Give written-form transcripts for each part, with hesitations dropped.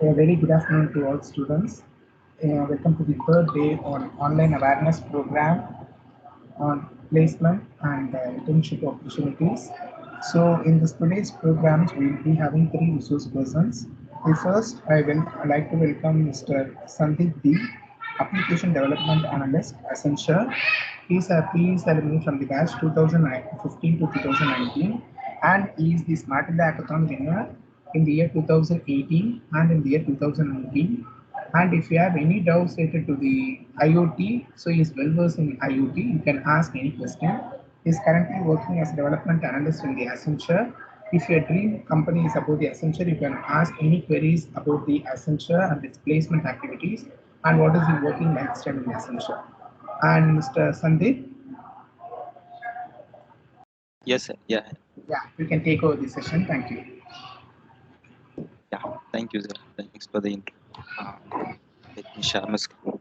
A very good afternoon to all students. Welcome to the third day on online awareness program on placement and internship opportunities. So, in this today's programs, we will be having three resource persons. The first, I will like to welcome Mr. Sandeep D, Application Development Analyst, Accenture. He is alumni from the batch 2015 to 2019, and he is the Smart India Hackathon winner in the year 2018 and in the year 2019. And if you have any doubts related to the IoT, so he is well versed in IoT. You can ask any question. He is currently working as a development analyst in the Accenture. If your dream company is about the Accenture, you can ask any queries about the Accenture and its placement activities and what is the working lifestyle in Accenture. And Mr. Sandeep, Yes, sir. Yeah, yeah, you can take over the session. Thank you. yeah. Thank you, sir. Thanks for the intro. Let me share my screen.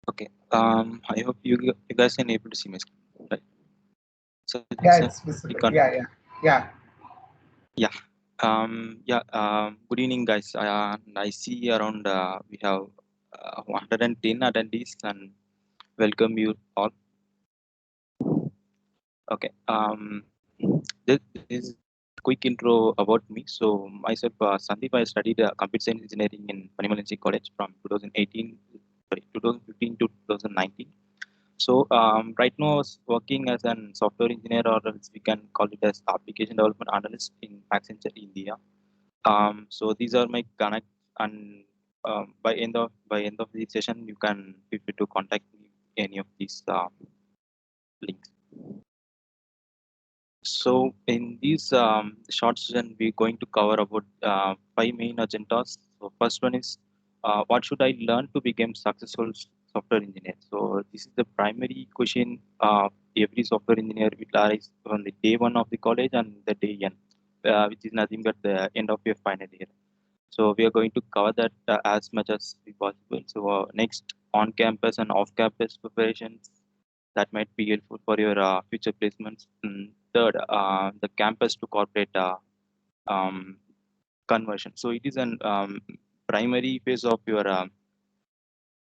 Okay. I hope you guys can able to see my screen, right? So Yeah, it's it's you visible. can. Yeah. Yeah. Yeah. Good evening, guys. I see around we have 110 attendees, and welcome you all. Okay. This is quick intro about me. So myself, Sandeep, I studied computer science engineering in Panimalanchi College from 2015 to 2019. So right now, I was working as an software engineer, or else we can call it as application development analyst in Accenture India. So these are my connect, and by end of the session, you can feel free to contact me any of these links. So in this short session, we're going to cover about five main agendas. So first one is what should I learn to become successful software engineer? So this is the primary question every software engineer will arise on the day one of the college and the day end, which is nothing but the end of your final year. So we are going to cover that as much as possible. So next, on-campus and off-campus preparations that might be helpful for your future placements. Third, the campus to corporate um, conversion. So it is an primary phase of your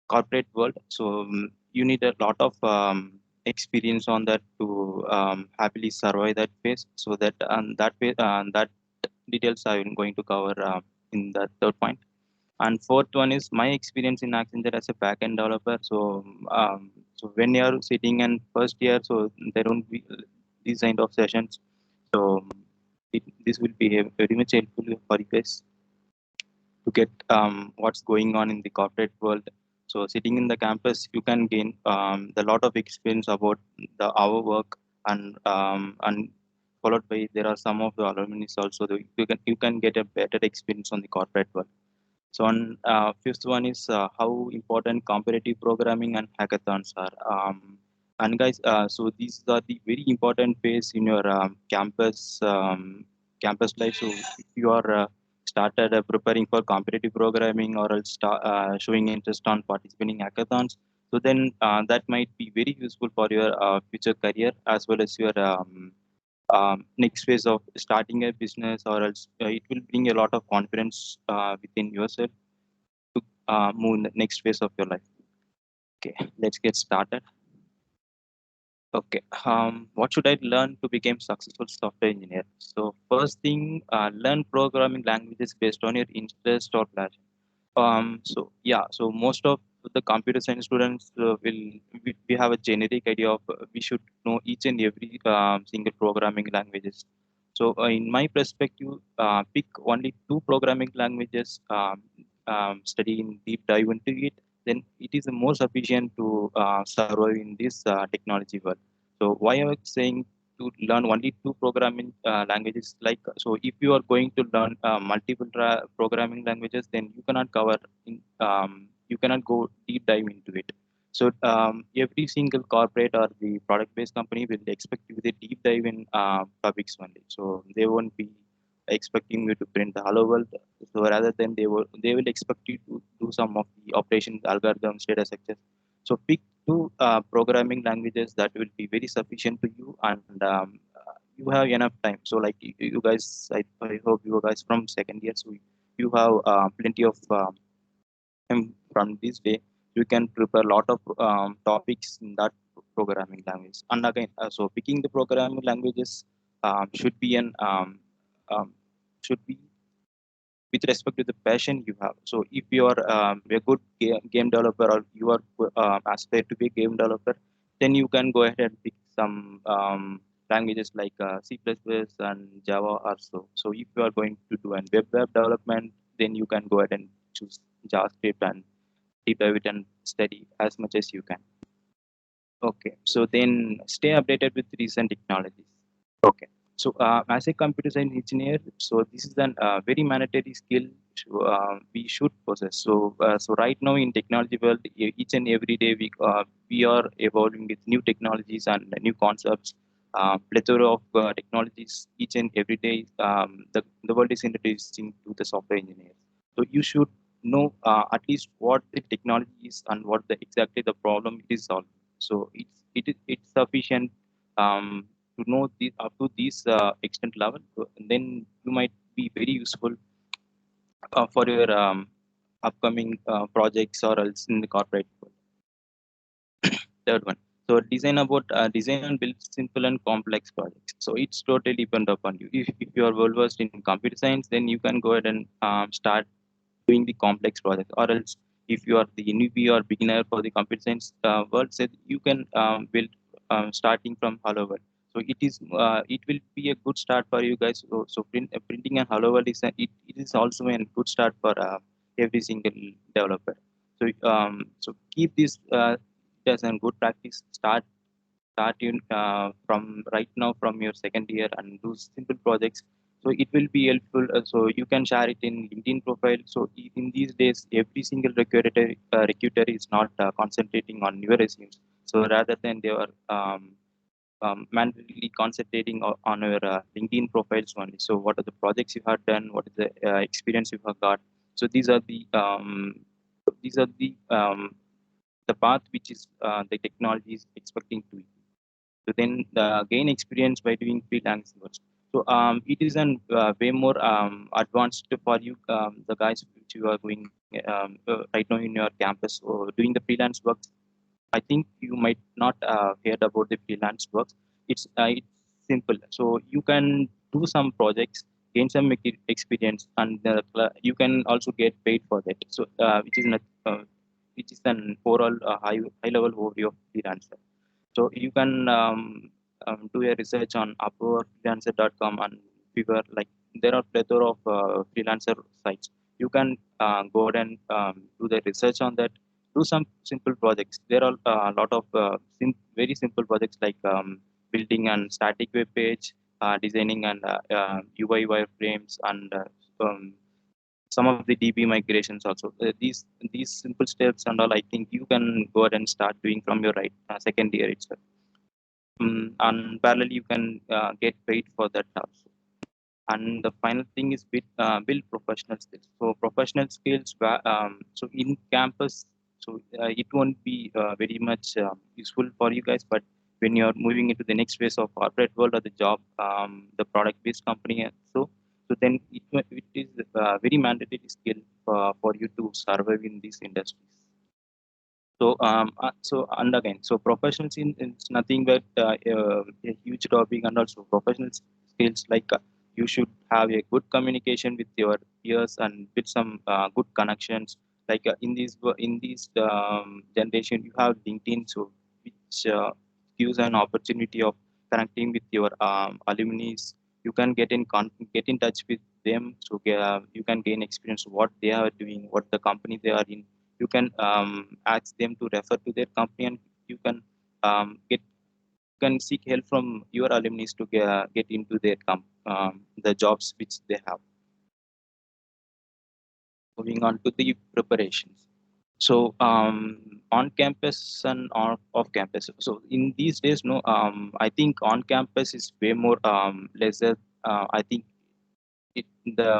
corporate world. So you need a lot of experience on that to happily survive that phase. So that details I'm going to cover in the third point. And fourth one is my experience in Accenture as a backend developer. So when you're sitting in first year, so there won't be these kind of sessions. So this will be very much helpful for you guys to get what's going on in the corporate world. So sitting in the campus, you can gain a lot of experience about the our work, and followed by there are some of the alumni also. You can get a better experience on the corporate world. So on fifth one is how important competitive programming and hackathons are. And guys, so these are the very important phase in your campus life. So if you are started preparing for competitive programming, or else showing interest on participating hackathons, so then that might be very useful for your future career, as well as your next phase of starting a business, or else it will bring a lot of confidence within yourself to move in the next phase of your life. Okay, let's get started. Okay, what should I learn to become successful software engineer? So first thing, learn programming languages based on your interest or passion. So yeah, so most of the computer science students we have a generic idea of we should know each and every single programming languages. So in my perspective, pick only two programming languages, study in deep dive into it, then it is more sufficient to survive in this technology world. So why am I saying to learn only two programming languages? Like, so if you are going to learn multiple programming languages, then you cannot cover you cannot go deep dive into it. So every single corporate or the product based company will expect you to deep dive in topics only. So they won't be expecting you to print the hello world. So rather than they will expect you to do some of the operations, algorithms, data structures. So pick two programming languages that will be very sufficient to you, and you have enough time. So like you guys, I hope you guys from second year, so you have plenty of time from this day. You can prepare a lot of topics in that programming language. And again, so picking the programming languages should be an um, should be with respect to the passion you have. So if you are a good game developer, or you are aspire to be a game developer, then you can go ahead and pick some languages like C++ and Java also. So if you are going to do an web development, then you can go ahead and choose JavaScript and deep dive it and study as much as you can. Okay, so then stay updated with recent technologies. Okay. So, as a computer science engineer, so this is an very mandatory skill we should possess. So, right now in technology world, each and every day we are evolving with new technologies and new concepts. Plethora of technologies each and every day. The world is introducing to the software engineers. So you should know at least what the technology is and what the exactly the problem it is solving. So it's sufficient to know this up to this extent level, then you might be very useful for your upcoming projects or else in the corporate world. Third one, so design about design and build simple and complex projects. So it's totally depend upon you. If you are well versed in computer science, then you can go ahead and start doing the complex project, or else if you are the newbie or beginner for the computer science world, so you can build starting from hello world. So it will be a good start for you guys. So printing and hello world it is also a good start for every single developer. So keep this as a good practice. Start you from right now from your second year and do simple projects. So it will be helpful. So you can share it in LinkedIn profile. So in these days, every single recruiter is not concentrating on your resumes. So rather than they are manually concentrating on your LinkedIn profiles only. So what are the projects you have done? What is the experience you have got? So these are the path which is the technology is expecting to. So then gain experience by doing freelance work. So it is an way more advanced for you, the guys which you are doing right now in your campus or doing the freelance work. I think you might not heard about the freelance work. It's simple. So you can do some projects, gain some experience, and you can also get paid for that. So which is an overall high level overview of freelancer. So you can do a research on Upwork, freelancer.com, and Fiverr. Like there are plethora of freelancer sites. You can go ahead and do the research on that. Do some simple projects. There are a lot of very simple projects like building and static web page, designing and UI wireframes, and some of the DB migrations also. These simple steps and all, I think you can go ahead and start doing from your right second year itself. And parallel, you can get paid for that also. And the final thing is build professional skills. So professional skills, so in campus, so it won't be very much useful for you guys. But when you're moving into the next phase of corporate world or the job, the product-based company, so then it is very mandatory skill for you to survive in these industries. So and again, so professionals in it's nothing but a huge topic, and also professional skills like you should have a good communication with your peers and with some good connections. Like in this generation, you have LinkedIn, so which gives an opportunity of connecting with your alumni. You can get in touch with them, so you can gain experience what they are doing, what the company they are in. You can ask them to refer to their company, and you can get can seek help from your alumni to get into their the jobs which they have. Moving on to the preparations. So on campus and off campus, so in these days, no, I think on campus is way more lesser. I think it the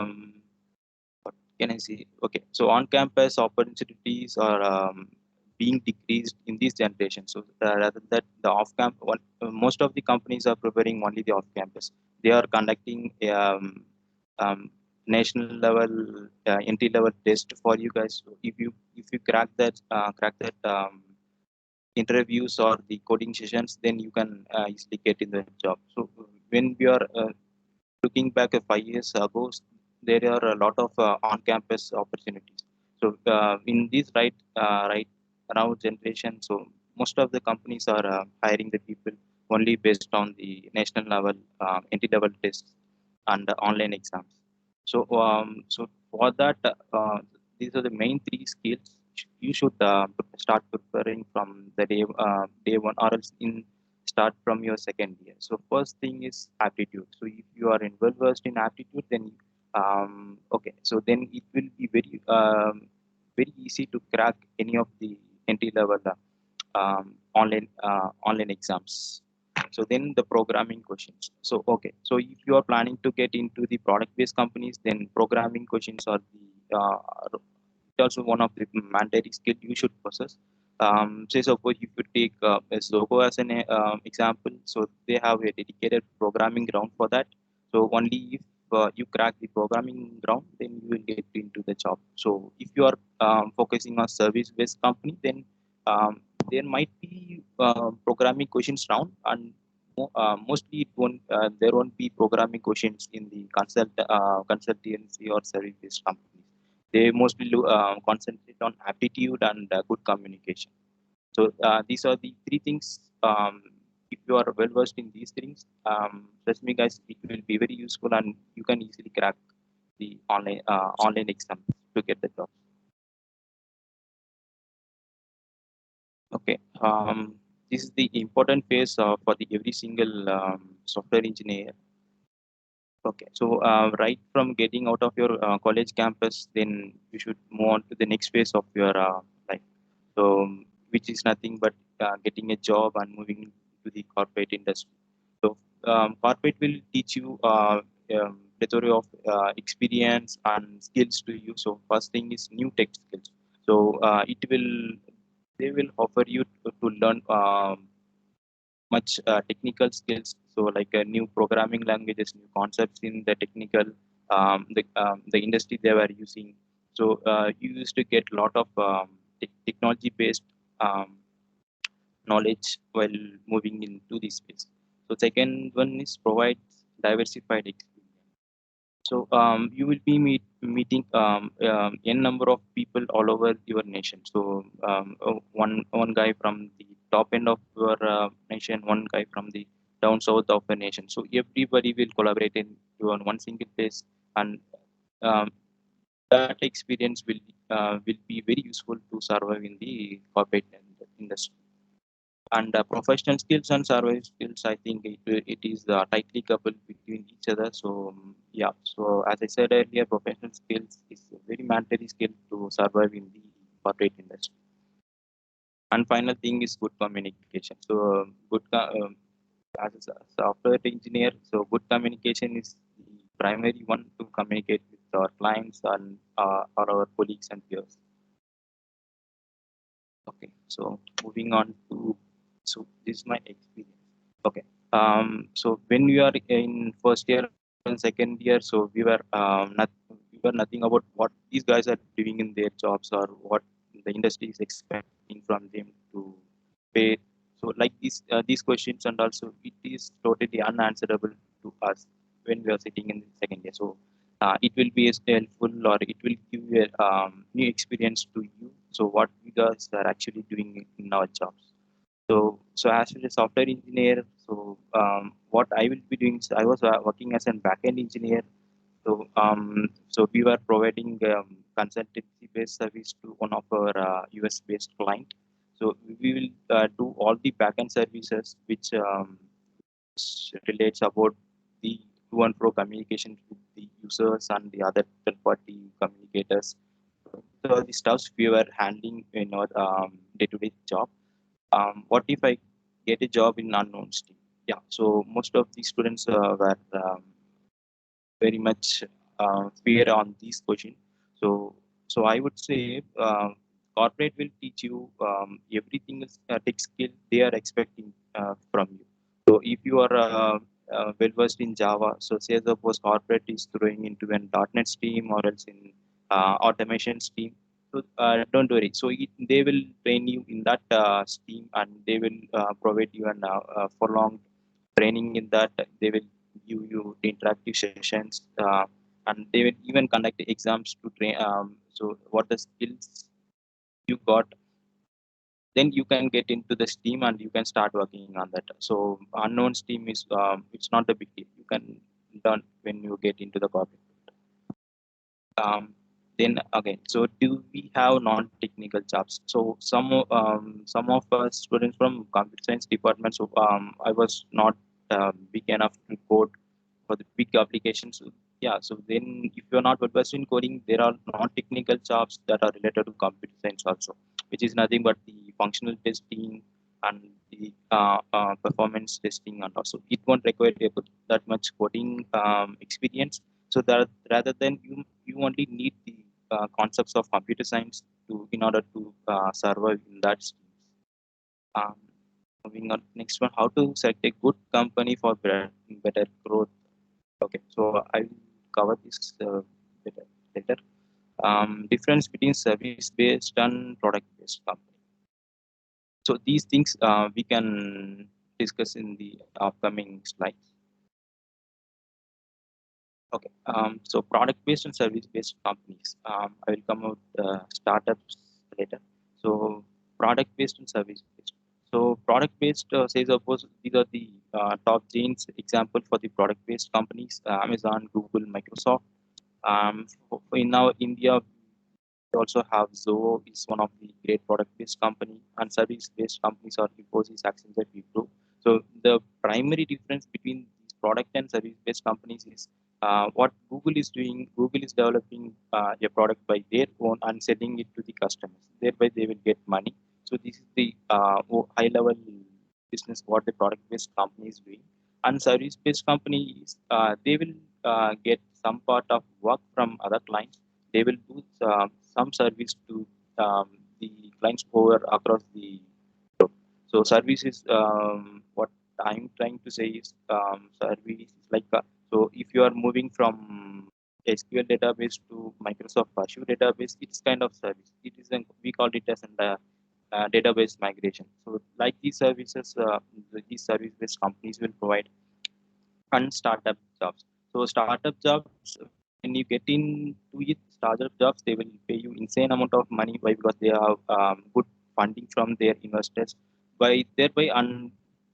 what can I say? Okay, so on campus opportunities are being decreased in this generation. So rather that the off-camp, most of the companies are preparing only the off-campus. They are conducting um, national level entry level test for you guys. So if you crack that interviews or the coding sessions, then you can easily get in the job. So when we are looking back 5 years ago, there are a lot of on-campus opportunities. So in this right now generation, so most of the companies are hiring the people only based on the national level entry level tests and online exams. So for that, these are the main three skills you should start preparing from the day one, or else in start from your second year. So first thing is aptitude. So if you are well versed in aptitude, then okay, so then it will be very easy to crack any of the entry level online exams. So then the programming questions. So okay, so if you are planning to get into the product based companies, then programming questions are the also one of the mandatory skill you should possess. Say suppose if you take Zoho as an example, so they have a dedicated programming ground for that. So only if you crack the programming ground, then you will get into the job. So if you are focusing on service-based company, then there might be programming questions round, and mostly it won't there won't be programming questions in the consultancy or service-based companies. They mostly concentrate on aptitude and good communication. So these are the three things. If you are well versed in these things, trust me, guys, it will be very useful, and you can easily crack the online exam to get the job. Okay. This is the important phase for the every single software engineer. Okay, so right from getting out of your college campus, then you should move on to the next phase of your life. So, which is nothing but getting a job and moving to the corporate industry. So, corporate will teach you plethora of experience and skills to you. So, first thing is new tech skills. So, they will offer you to learn much technical skills. So like new programming languages, new concepts in the technical the industry they were using. So you used to get a lot of technology based um, knowledge while moving into this space. So second one is provide diversified experience. So you will be meeting n number of people all over your nation. So one guy from the top end of your nation, one guy from the down south of the nation. So everybody will collaborate in on one single place, and um, that experience will be very useful to survive in the corporate industry. And professional skills and survival skills, I think it is tightly coupled between each other. So yeah, so as I said earlier, professional skills is a very mandatory skill to survive in the corporate industry. And final thing is good communication. So as a software engineer, so good communication is the primary one to communicate with our clients and or our colleagues and peers. Okay, so moving on to, so this is my experience. Okay, so when we are in first year and second year, so we were nothing about what these guys are doing in their jobs or what the industry is expecting from them to pay. So like these questions, and also it is totally unanswerable to us when we are sitting in the second year. So it will be as helpful, or it will give you a new experience to you. So what you guys are actually doing in our jobs. So as a software engineer, so what I will be doing, so I was working as a backend engineer. So we were providing consultancy-based service to one of our US-based client. So we will do all the backend services which relates about the to and fro communication with the users and the other third-party communicators. So the stuffs we were handling in our day-to-day job. What if I get a job in unknown state? Yeah, so most of the students were very much fear on these questions. So I would say corporate will teach you everything is tech skill they are expecting from you. So if you are well versed in Java, so say suppose corporate is throwing into an .NET stream or else in automation stream. So don't worry. So they will train you in that stream, and they will provide you an for long training in that. They will give you the interactive sessions, and they will even conduct exams to train. So what the skills you got, then you can get into the steam and you can start working on that. So unknown steam is it's not a big deal, you can learn when you get into the corporate. um, then again, so do we have non-technical jobs? So some of us students from computer science department, so I was not big enough to code for the big applications. So, yeah, so then if you're not well versed in coding, there are non-technical jobs that are related to computer science also, which is nothing but the functional testing and the performance testing, and also it won't require that much coding experience. So that rather than you only need the concepts of computer science to in order to survive in that stream. Um, Moving on, next one, how to select a good company for better growth. Okay, so I will cover this better later. Difference between service-based and product-based company. So these things we can discuss in the upcoming slides. Okay, so product-based and service-based companies. I will come out startups later. So product-based and service-based. So product-based, say suppose these are the top chains example for the product-based companies: Amazon, Google, Microsoft. In our India, we also have Zoho is one of the great product-based company, and service-based companies are Infosys, Accenture, Wipro. So the primary difference between these product and service-based companies is what Google is doing. Google is developing a product by their own and selling it to the customers. Thereby, they will get money. So this is the high-level business what the product-based company is doing. And service-based companies, they will get some part of work from other clients. They will do some service to the clients over across the globe. So service is what I'm trying to say is service is like so if you are moving from SQL database to Microsoft Azure database, it's kind of service. It is we call it as an database migration. So like these services, these service-based companies will provide and startup jobs. So startup jobs, when you get into it, startup jobs, they will pay you insane amount of money. Why? Because they have good funding from their investors. By thereby, and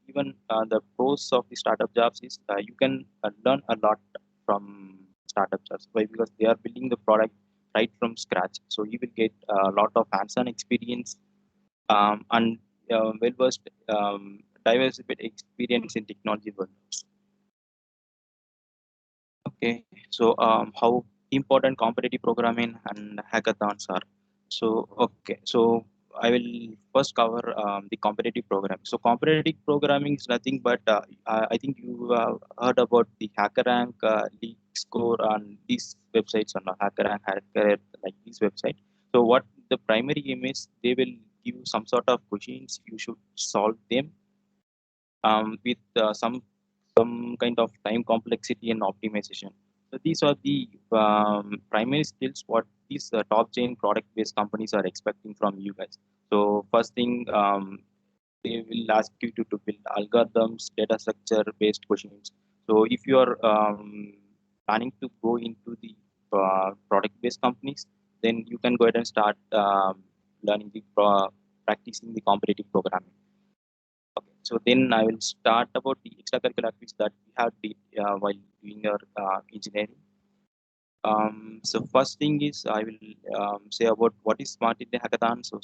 even the pros of the startup jobs is you can learn a lot from startup jobs. Why? Because they are building the product right from scratch. So you will get a lot of hands-on experience and well-versed, diversified experience in technology world. Okay, so how important competitive programming and hackathons are. So okay, so I will first cover the competitive programming. So competitive programming is nothing but I think you have heard about the HackerRank, League Score, and these websites on HackerRank, Hacker, like these websites. So what the primary aim is, they will give you some sort of questions. You should solve them with some kind of time complexity and optimization. So these are the primary skills what these top chain product based companies are expecting from you guys. So first thing, they will ask you to build algorithms, data structure based questions. So if you are planning to go into the product based companies, then you can go ahead and start learning the practicing the competitive programming. Okay, so then I will start about the extracurricular activities that we have did while doing your engineering. So first thing is I will say about what is Smart India Hackathon. So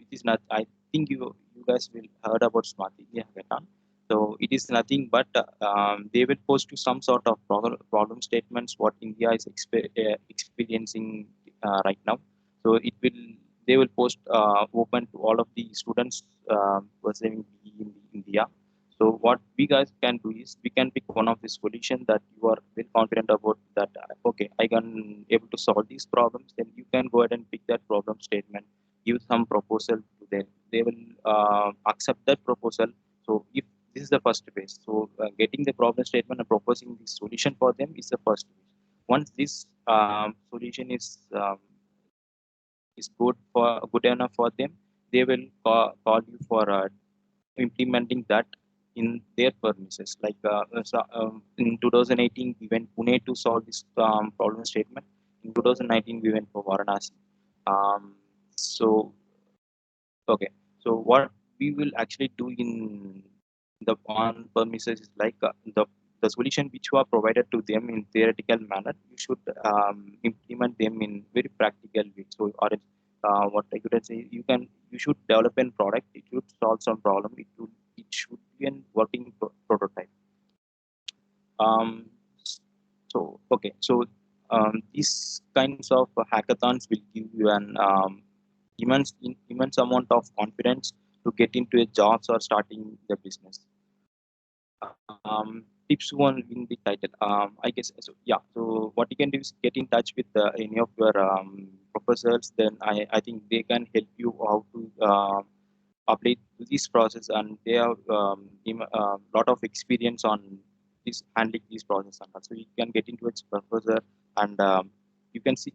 it is not. I think you guys will heard about Smart India Hackathon. So it is nothing but they will post to some sort of problem statements what India is experiencing right now. So it will they will post open to all of the students who are saving in India. So what we guys can do is we can pick one of the solution that you are very confident about that okay, I can able to solve these problems. Then you can go ahead and pick that problem statement give some proposal to them. They will accept that proposal. So if this is the first phase, so getting the problem statement and proposing the solution for them is the first phase. Once this solution is good enough for them, they will call you for implementing that in their premises. Like in 2018, we went Pune to solve this problem statement. In 2019, we went for Varanasi. Um, so okay, so what we will actually do in the on premises is like the solution which were provided to them in theoretical manner, you should implement them in very practical way. So or what I could say, you should develop a product. It should solve some problem. It should be a working prototype. Um, so okay, so these kinds of hackathons will give you an immense amount of confidence to get into a jobs or starting the business. Tips one in the title. I guess so. Yeah. So what you can do is get in touch with any of your professors. Then I think they can help you how to update this process, and they have a lot of experience on this handling this process. And so you can get into its professor, and you can seek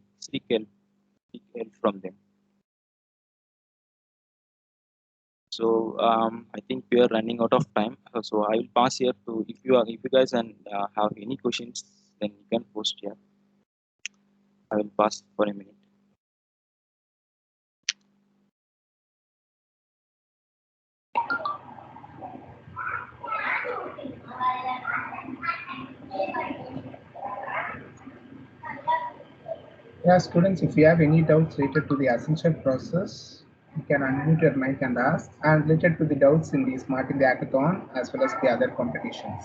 help from them. So I think we are running out of time. So I will pass here to if you guys have any questions, then you can post here. I will pass for a minute. Yeah, students, if you have any doubts related to the essential process, you can unmute your mic and ask, and related to the doubts in the Smart in the Hackathon as well as the other competitions.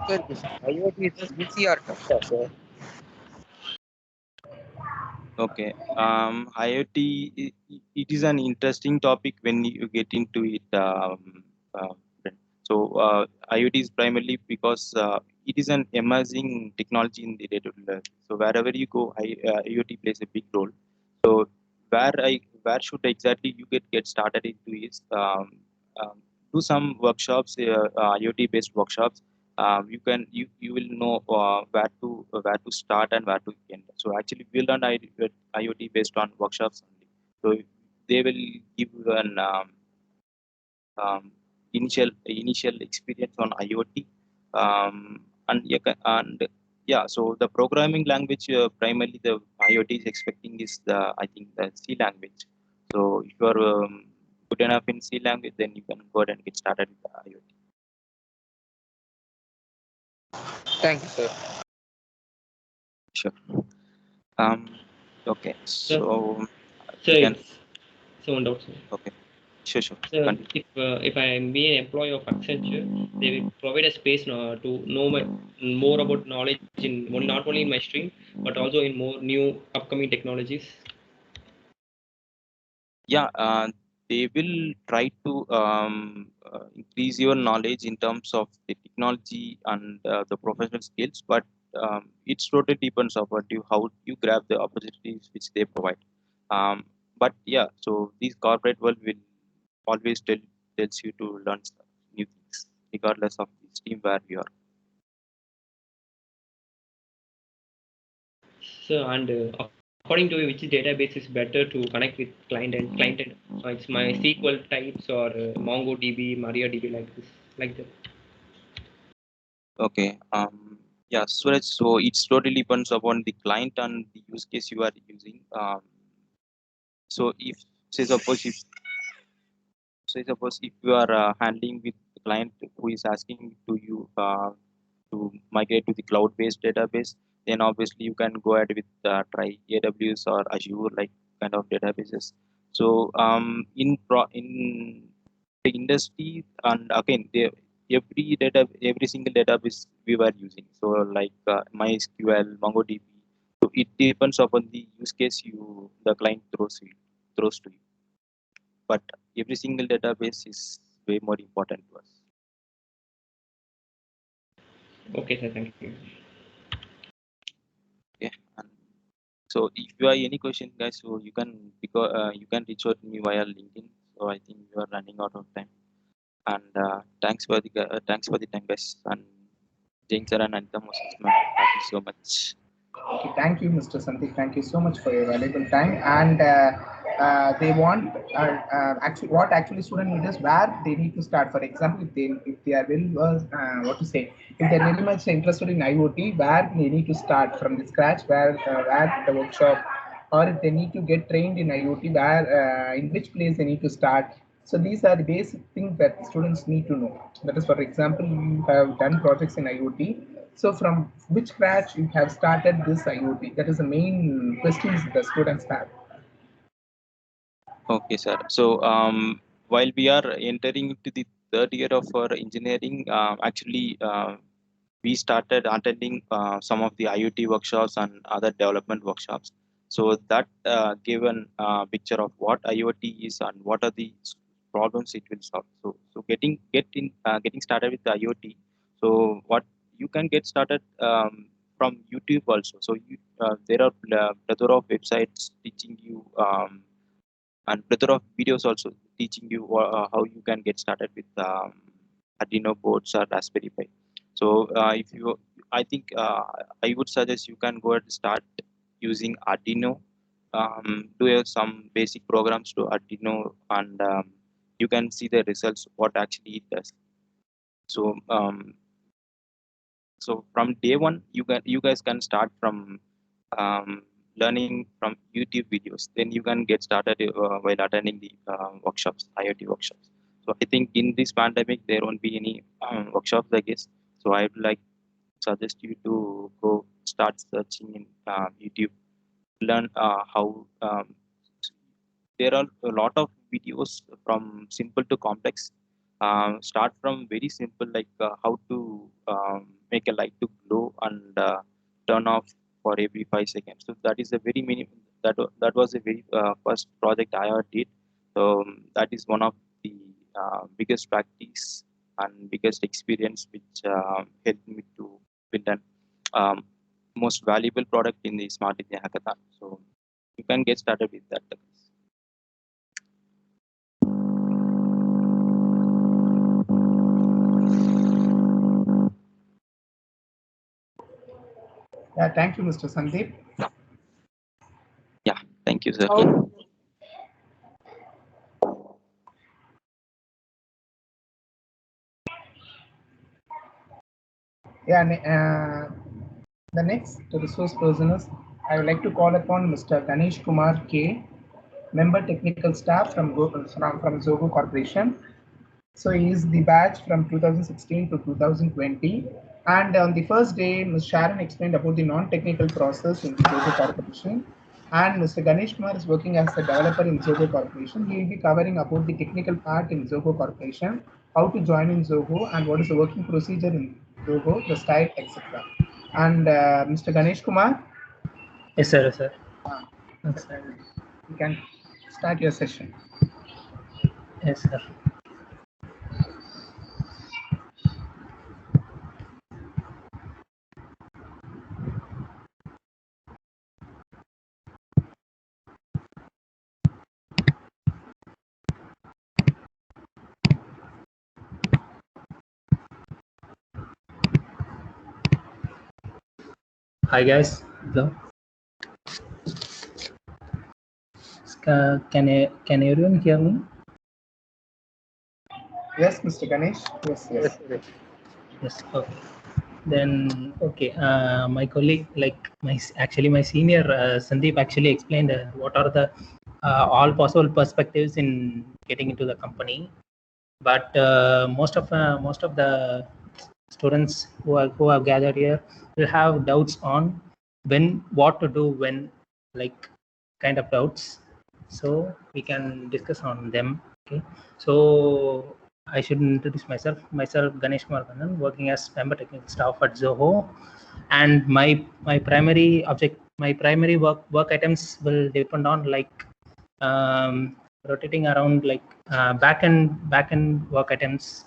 Sir, this IoT is easy or tough, sir? Okay. IoT it is an interesting topic when you get into it. Uh, so IoT is primarily because it is an emerging technology in the day-to-day life. So wherever you go, IoT plays a big role. So where should exactly you get started into is do some workshops, IoT based workshops. You will know where to start and where to end. So actually we learn IoT based on workshops only. So they will give you an initial experience on IoT. And yeah, so the programming language primarily the IoT is expecting is I think the C language. So if you are good enough in C language, then you can go ahead and get started with the IoT. Thank you, sir. Sure. Okay. Sir, So sir, you can. it's someone doubt, sir. Okay. Sure. Sir, Continue. if I am being an employee of Accenture, they will provide a space to know more about knowledge not only in my stream but also in more new upcoming technologies. Yeah, they will try to increase your knowledge in terms of the technology and the professional skills, but it totally depends upon you how you grab the opportunities which they provide. Um, but yeah, so these corporate world will always tells you to learn stuff, new things, regardless of the stream where you are. So, and according to you, which database is better to connect with client end? It's my SQL types or MongoDB, MariaDB like this, like that. Okay. Yeah, Suraj, so it totally depends upon the client and the use case you are using. So if say suppose if you are handling with the client who is asking to you to migrate to the cloud-based database, then obviously you can go ahead with try AWS or Azure like kind of databases. So in the industry, and again every single database we were using. So like MySQL, MongoDB. So it depends upon the use case the client throws to you, but every single database is way more important to us. Okay, sir. Thank you. Okay. And so if you have any question, guys, so you can you can reach out to me via LinkedIn. So I think you are running out of time. And thanks for the time, guys. And Jain sir and Anita Moses, ma'am, thank you so much. Okay, thank you, Mr. Sandeep. Thank you so much for your valuable time. And they want actually what actually student need is where they need to start. For example, if they are very what to say, if they're very much interested in IoT, where they need to start from the scratch, where the workshop, or if they need to get trained in IoT, where in which place they need to start. So these are the basic things that students need to know. That is, for example, you have done projects in IoT. So from which scratch you have started this IoT? That is the main questions the students have. Okay, sir. So while we are entering into the third year of our engineering, actually we started attending some of the IoT workshops and other development workshops. So that gave an picture of what IoT is and what are the problems it will solve. So getting started with the IoT. So what you can get started from YouTube also. So there are plethora of websites teaching you and plethora of videos also teaching you how you can get started with Arduino boards or Raspberry Pi. So if you, I think I would suggest you can go and start using Arduino. Do some basic programs to Arduino, and you can see the results what actually it does. So so from day one, you guys can start from learning from YouTube videos. Then you can get started while attending the workshops, IoT workshops. So I think in this pandemic there won't be any workshops like this. So I would like suggest you to go start searching in YouTube, learn how there are a lot of videos from simple to complex. Start from very simple, like how to make a light to glow and turn off for every 5 seconds. So that is a very minimum. That was a very first project I ever did. So that is one of the biggest practice and biggest experience which helped me to build an um, most valuable product in the Smart India Hackathon. So you can get started with that. Yeah, thank you, Mr. Sandeep. Yeah, thank you, sir. So, yeah, the next resource person is I would like to call upon Mr. Ganesh Kumar K, member technical staff from Zogo Corporation. So he is the batch from 2016 to 2020. And on the first day, Ms. Sharon explained about the non-technical process in the Zogo Corporation. And Mr. Ganesh Kumar is working as a developer in Zogo Corporation. He will be covering about the technical part in Zogo Corporation, how to join in Zogo, and what is the working procedure in Zogo, the style, etc. And Mr. Ganesh Kumar, Yes, sir. Yes, sir. Yes, sir. you can start your session. Yes, sir. Hi, guys. Hello. Can everyone hear me? Yes, Mr. Ganesh. Yes, yes. Yes. Yes. Okay. Then okay. My colleague, like my senior Sandeep, actually explained what are the all possible perspectives in getting into the company. But most of the students who have gathered here will have doubts on what to do when, like, kind of doubts. So we can discuss on them. Okay. So I should introduce myself. Myself, Ganesh Kumar Kannan, working as member technical staff at Zoho, and my primary work items will depend on, like, rotating around, like, backend work items,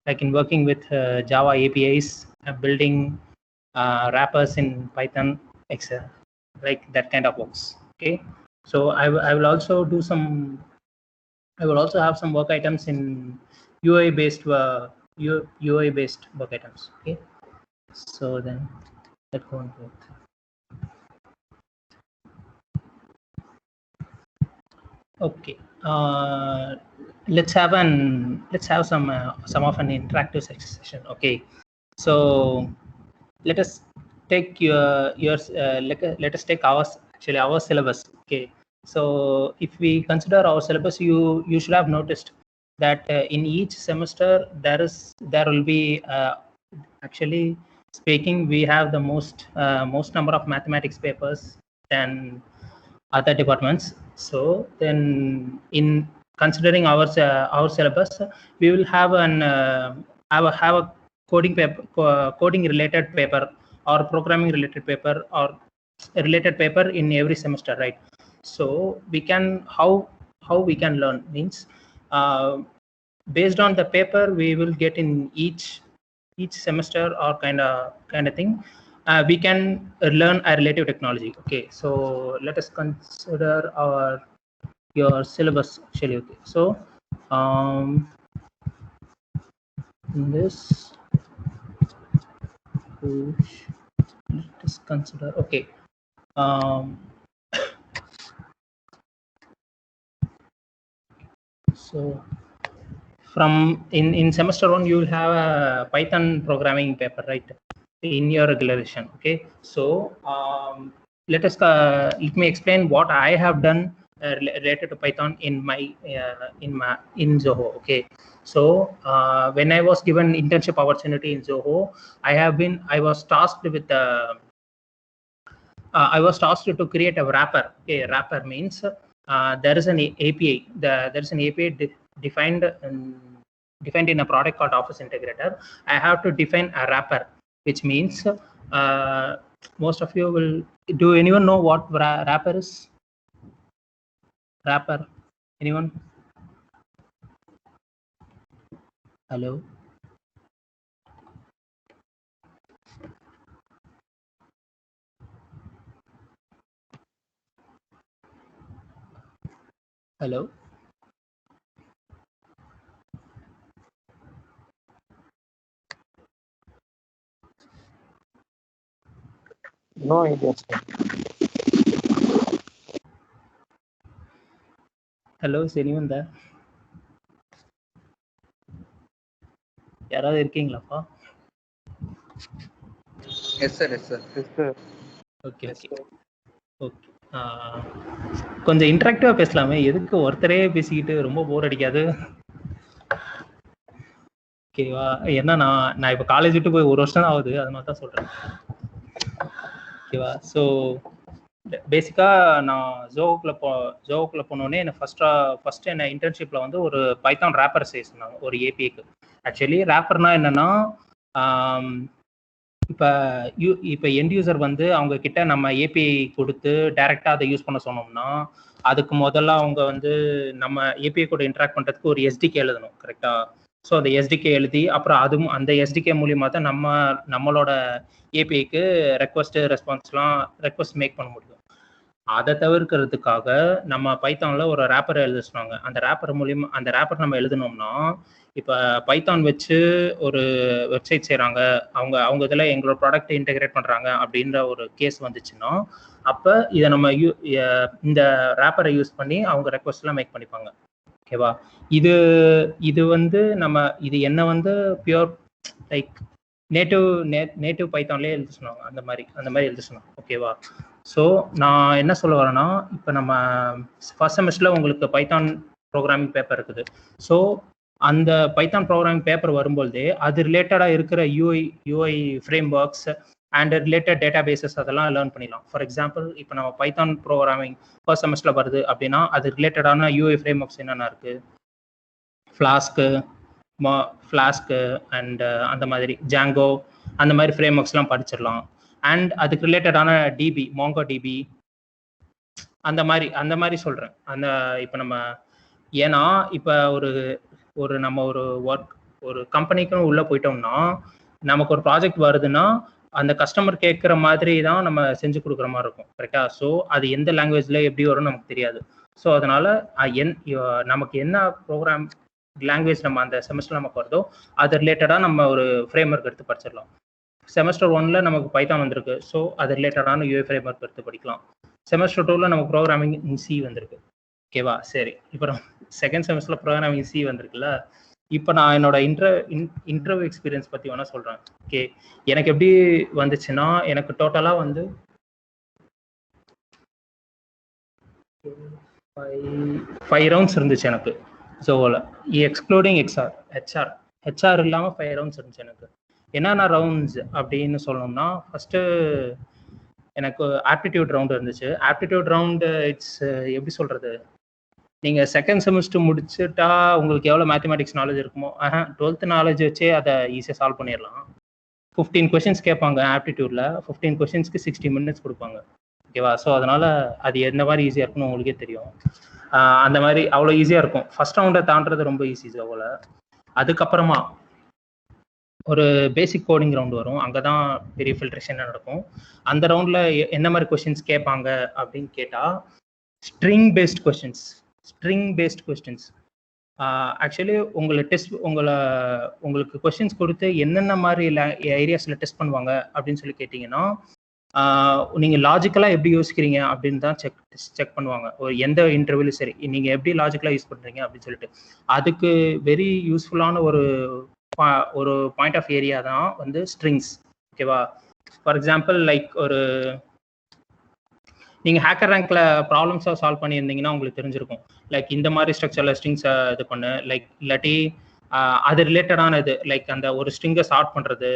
like in working with Java APIs building wrappers in Python, etc. Like that kind of works. Okay, so I will also do some. I will also have some work items in UI based UI based work items. Okay, so then let's go on to it. Okay, let's have some of an interactive session. Okay, so let us take let us take our syllabus. Okay, so if we consider our syllabus, you should have noticed that in each semester there will be actually speaking, we have the most number of mathematics papers than other departments. So then, in considering our syllabus, we will have a coding paper, coding related paper, or programming related paper, or a related paper in every semester, right? So we can how we can learn means, based on the paper we will get in each semester, or kind of thing, we can learn a relative technology. Okay, so let us consider your syllabus actually. Okay, so in this, let us consider. Okay, so from in semester 1 you will have a Python programming paper, right, in your regularization. Okay, so let me explain what I have done related to Python in Zoho. Okay, so when I was given internship opportunity in Zoho, I was tasked to create a wrapper. Okay, wrapper means there is an API. There is an API defined in a product called Office Integrator. I have to define a wrapper, which means most of you will. Do anyone know what wrapper is? Wrapper? Anyone? Hello? Hello? No idea, sir. Hello, is anyone there? யாராவது இருக்கீங்களாப்பா? Yes, sir. Yes, sir. Yes, sir. Okay okay okay, கொஞ்சம் இன்ட்ராக்டிவா பேசலாமே, எதுக்கு ஒருத்தரே பேசிக்கிட்டு? ரொம்ப போர் அடிக்காது? ஓகேவா? ஏன்னா நான் இப்போ காலேஜ் விட்டு போய் 1 வருஷம் தான் ஆகுது, அது மாதிரி தான் சொல்றேன். ஓகேவா? ஸோ பேசிக்காக நான் ஜோவுக்குள்ள போனோடனே என்ன ஃபர்ஸ்ட் என்ன இன்டர்ன்ஷிப்பில் வந்து ஒரு பைத்தான் ரேப்பர் செய்ய சொன்னாங்க, ஒரு ஏபிஐக்கு. ஆக்சுவலி ரேப்பர்னா என்னன்னா, இப்போ எண்ட் யூசர் வந்து அவங்க கிட்ட நம்ம ஏபிஐ கொடுத்து டைரெக்டாக அதை யூஸ் பண்ண சொன்னோம்னா, அதுக்கு முதல்ல அவங்க வந்து நம்ம ஏபிஐ கூட இன்ட்ராக்ட் பண்ணுறதுக்கு ஒரு எஸ்டிகே எழுதணும், கரெக்டா? ஸோ அந்த எஸ்டிகே எழுதி, அப்புறம் அந்த எஸ்டிகே மூலியமாக தான் நம்மளோட ஏபிஐக்கு ரெக்வஸ்ட் மேக் பண்ண முடியும். அதை தவிர்க்கிறதுக்காக நம்ம பைத்தான்ல ஒரு ரேப்பர் எழுத சொன்னாங்க. அந்த ரேப்பர் நம்ம எழுதணும்னா, இப்போ பைத்தான் வச்சு ஒரு வெப்சைட் செய்கிறாங்க, அவங்க இதில் எங்களோட ப்ராடக்ட் இன்டெகிரேட் பண்ணுறாங்க அப்படின்ற ஒரு கேஸ் வந்துச்சுன்னா, அப்போ இதை நம்ம இந்த ரேப்பரை யூஸ் பண்ணி அவங்க ரெக்வஸ்ட்லாம் மேக் பண்ணிப்பாங்க. ஓகேவா? இது வந்து இது என்ன வந்து பியூர் லைக் நேட்டிவ் பைத்தான்லேயே எழுத சொன்னாங்க, அந்த மாதிரி எழுத சொன்னாங்க. ஓகேவா? ஸோ நான் என்ன சொல்ல வரேன்னா, இப்போ நம்ம ஃபர்ஸ்ட் செமஸ்டரில் உங்களுக்கு பைத்தான் ப்ரோக்ராமிங் பேப்பர் இருக்குது. ஸோ அந்த பைத்தான் ப்ரோக்ராமிங் பேப்பர் வரும்போதே அது ரிலேட்டடாக இருக்கிற UI frameworks and related databases அதெல்லாம் லேர்ன் பண்ணிடலாம். ஃபார் எக்ஸாம்பிள், இப்போ நம்ம பைத்தான் ப்ரோக்ராமிங் ஃபர்ஸ்ட் செமஸ்டரில் வருது அப்படின்னா, அது ரிலேட்டடான யூஐ ஃப்ரேம் ஒர்க்ஸ் என்னென்ன இருக்குது, ஃப்ளாஸ்க்கு அண்ட் அந்த மாதிரி ஜாங்கோ, அந்த மாதிரி ஃப்ரேம் ஒர்க்ஸ்லாம் படிச்சிடலாம். அண்ட் அதுக்கு ரிலேட்டடான டிபி, மாங்கோ டிபி, அந்த மாதிரி சொல்கிறேன். இப்போ நம்ம ஏன்னா இப்போ நம்ம ஒரு கம்பெனிக்கும் உள்ளே போயிட்டோம்னா, நமக்கு ஒரு ப்ராஜெக்ட் வருதுன்னா அந்த கஸ்டமர் கேட்குற மாதிரி தான் நம்ம செஞ்சு கொடுக்குற மாதிரி இருக்கும், கரெக்டா? ஸோ அது எந்த லாங்குவேஜ்ல எப்படி வரும்னு நமக்கு தெரியாது. ஸோ அதனால நமக்கு என்ன ப்ரோக்ராம் லாங்குவேஜ் நம்ம அந்த செமஸ்டர் நமக்கு வருதோ அது ரிலேட்டடாக நம்ம ஒரு ஃப்ரேம் ஒர்க் எடுத்து படிச்சிடலாம். செமஸ்டர் 1ல நமக்கு பைத்தான் வந்திருக்கு, ஸோ அது ரிலேட்டடான யூஏ ஃப்ரேம் ஒர்க் எடுத்து படிக்கலாம். செமஸ்டர் 2ல நமக்கு ப்ரோக்ராமிங் இன் சி வந்திருக்கு, ஓகேவா? சரி, இப்போ செகண்ட் செமஸ்டர்ல ப்ரோக்ராமிங் சி வந்திருக்குல்ல. இப்போ நான் என்னோட இன்டர்வியூ எக்ஸ்பீரியன்ஸ் பற்றி வேணா சொல்கிறேன். ஓகே, எனக்கு எப்படி வந்துச்சுன்னா எனக்கு டோட்டலாக வந்து 5 ரவுண்ட்ஸ் இருந்துச்சு எனக்கு ஜோவில், எக்ஸ்க்ளூடிங் ஹெச்ஆர் இல்லாமல் 5 ரவுண்ட்ஸ் இருந்துச்சு எனக்கு. என்னென்ன ரவுண்ட்ஸ் அப்படின்னு சொல்லணும்னா, ஃபஸ்ட்டு எனக்கு ஆப்டிடியூட் ரவுண்டு இருந்துச்சு. ஆப்டிடியூட் ரவுண்டு இட்ஸ் எப்படி சொல்கிறது, நீங்கள் செகண்ட் செமஸ்டர் முடிச்சுட்டா உங்களுக்கு எவ்வளோ மேத்தமெட்டிக்ஸ் நாலேஜ் இருக்குமோ 12th நாலேஜ் வச்சே அதை ஈஸியாக சால்வ் பண்ணிடலாம். 15 கொஷின்ஸ் கேட்பாங்க ஆப்டிடியூடில், 15 கொஷின்ஸ்க்கு 60 minutes கொடுப்பாங்க, ஓகேவா? ஸோ அதனால் அது எந்த மாதிரி ஈஸியாக இருக்குன்னு உங்களுக்கே தெரியும். அந்த மாதிரி அவ்வளோ ஈஸியாக இருக்கும். ஃபர்ஸ்ட் ரவுண்டை தாண்டது ரொம்ப ஈஸி ஜோவில். அதுக்கப்புறமா ஒரு பேசிக் கோடிங் ரவுண்ட் வரும், அங்கே தான் பெரிய ஃபில்ட்ரேஷன் நடக்கும். அந்த ரவுண்டில் என்ன மாதிரி கொஷின்ஸ் கேட்பாங்க அப்படின்னு கேட்டால் ஸ்ட்ரிங் பேஸ்ட் கொஸ்டின்ஸ். ஆக்சுவலி உங்களுக்கு கொஸ்டின்ஸ் கொடுத்து என்னென்ன மாதிரி ஏரியாஸில் டெஸ்ட் பண்ணுவாங்க அப்படின்னு சொல்லி கேட்டிங்கன்னா, நீங்கள் லாஜிக்கலாக எப்படி யோசிக்கிறீங்க அப்படின்னு தான் செக் பண்ணுவாங்க. ஒரு எந்த இன்டர்வியூலும் சரி, நீங்கள் எப்படி லாஜிக்கலாக யூஸ் பண்ணுறீங்க அப்படின்னு சொல்லிட்டு அதுக்கு வெரி யூஸ்ஃபுல்லான ஒரு பாயிண்ட் ஆஃப் ஏரியா தான் வந்து ஸ்ட்ரிங்ஸ், ஓகேவா? ஃபார் எக்ஸாம்பிள் லைக் ஒரு நீங்கள் ஹேக்கர் ரேங்க்ல ப்ராப்ளம்ஸாக சால்வ் பண்ணியிருந்தீங்கன்னா உங்களுக்கு தெரிஞ்சிருக்கும். லைக் இந்த மாதிரி ஸ்ட்ரக்சரில் ஸ்ட்ரிங்ஸை இது பண்ணு, லைக் இல்லாட்டி அது ரிலேட்டடான இது, லைக் அந்த ஒரு ஸ்ட்ரிங்கை சார்ட் பண்ணுறது,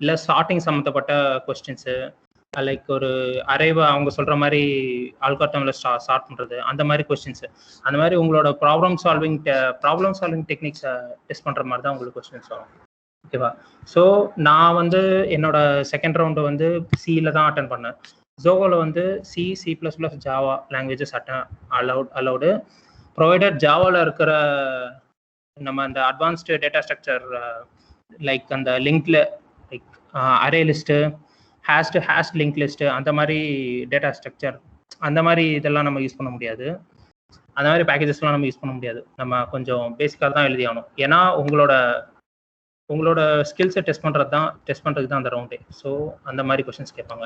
இல்லை சார்ட்டிங் சம்மந்தப்பட்ட கொஸ்டின்ஸு, லைக் ஒரு அரேவை அவங்க சொல்கிற மாதிரி ஆல்காரிதமில் சார்ட் பண்ணுறது, அந்த மாதிரி கொஸ்டின்ஸு. அந்த மாதிரி உங்களோட ப்ராப்ளம் சால்விங் டெக்னிக்ஸை டெஸ்ட் பண்ணுற மாதிரி தான் உங்களுக்கு கொஸ்டின்ஸ் வரும், ஓகேவா? ஸோ நான் வந்து என்னோட செகண்ட் ரவுண்டு வந்து சியில் தான் அட்டன் பண்ணேன். ஜோகோவில் வந்து C++, Java languages allowed, provided ஜாவாவில் இருக்கிற நம்ம அந்த அட்வான்ஸ்டு டேட்டா ஸ்ட்ரக்சர் லைக் அந்த லிங்க்ல like array list, hashed link list, அந்த மாதிரி டேட்டா ஸ்ட்ரக்சர், அந்த மாதிரி இதெல்லாம் நம்ம யூஸ் பண்ண முடியாது. அந்த மாதிரி பேக்கேஜஸ்லாம் நம்ம யூஸ் பண்ண முடியாது. நம்ம கொஞ்சம் பேசிக்காக தான் எழுதி ஆகணும். ஏன்னா உங்களோட ஸ்கில்ஸை டெஸ்ட் பண்ணுறதுக்கு தான் அந்த ரவுண்டே. ஸோ அந்த மாதிரி கொஸ்டின்ஸ் கேட்பாங்க.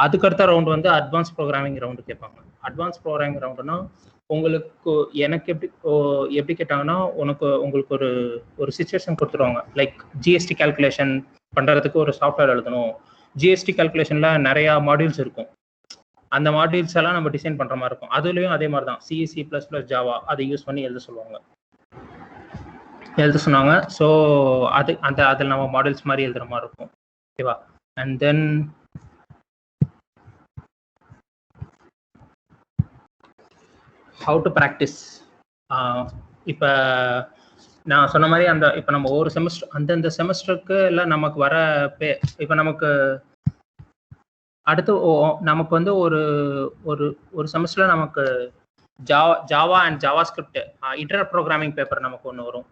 அதுக்கடுத்த ரவுண்டு வந்து அட்வான்ஸ் ப்ரோக்ராமிங் ரவுண்டு கேட்பாங்க. அட்வான்ஸ் ப்ரோக்ராமிங் ரவுண்டுனா எனக்கு எப்படி கேட்டாங்கன்னா, உங்களுக்கு ஒரு சிச்சுவேஷன் கொடுத்துருவாங்க. லைக் ஜிஎஸ்டி கால்குலேஷன் பண்ணுறதுக்கு ஒரு சாஃப்ட்வேர் எழுதணும். ஜிஎஸ்டி கால்குலேஷனில் நிறையா மாடியூல்ஸ் இருக்கும். அந்த மாடியூல்ஸ் எல்லாம் நம்ம டிசைன் பண்ணுற மாதிரி இருக்கும். அதுலேயும் அதே மாதிரி தான் C++, ஜாவா அதை யூஸ் பண்ணி எழுத சொன்னாங்க. ஸோ அதில் நம்ம மாடல்ஸ் மாதிரி எழுதுகிற மாதிரி இருக்கும், ஓகேவா? And then how to practice. இப்போ நான் சொன்ன மாதிரி இப்போ நம்ம ஒரு செமஸ்டர் அந்தந்த செமஸ்டருக்கு இல்லை நமக்கு வர இப்போ நமக்கு அடுத்து நமக்கு வந்து ஒரு செமஸ்டரில் நமக்கு Java and Java script inter programming paper நமக்கு ஒன்று வரும்,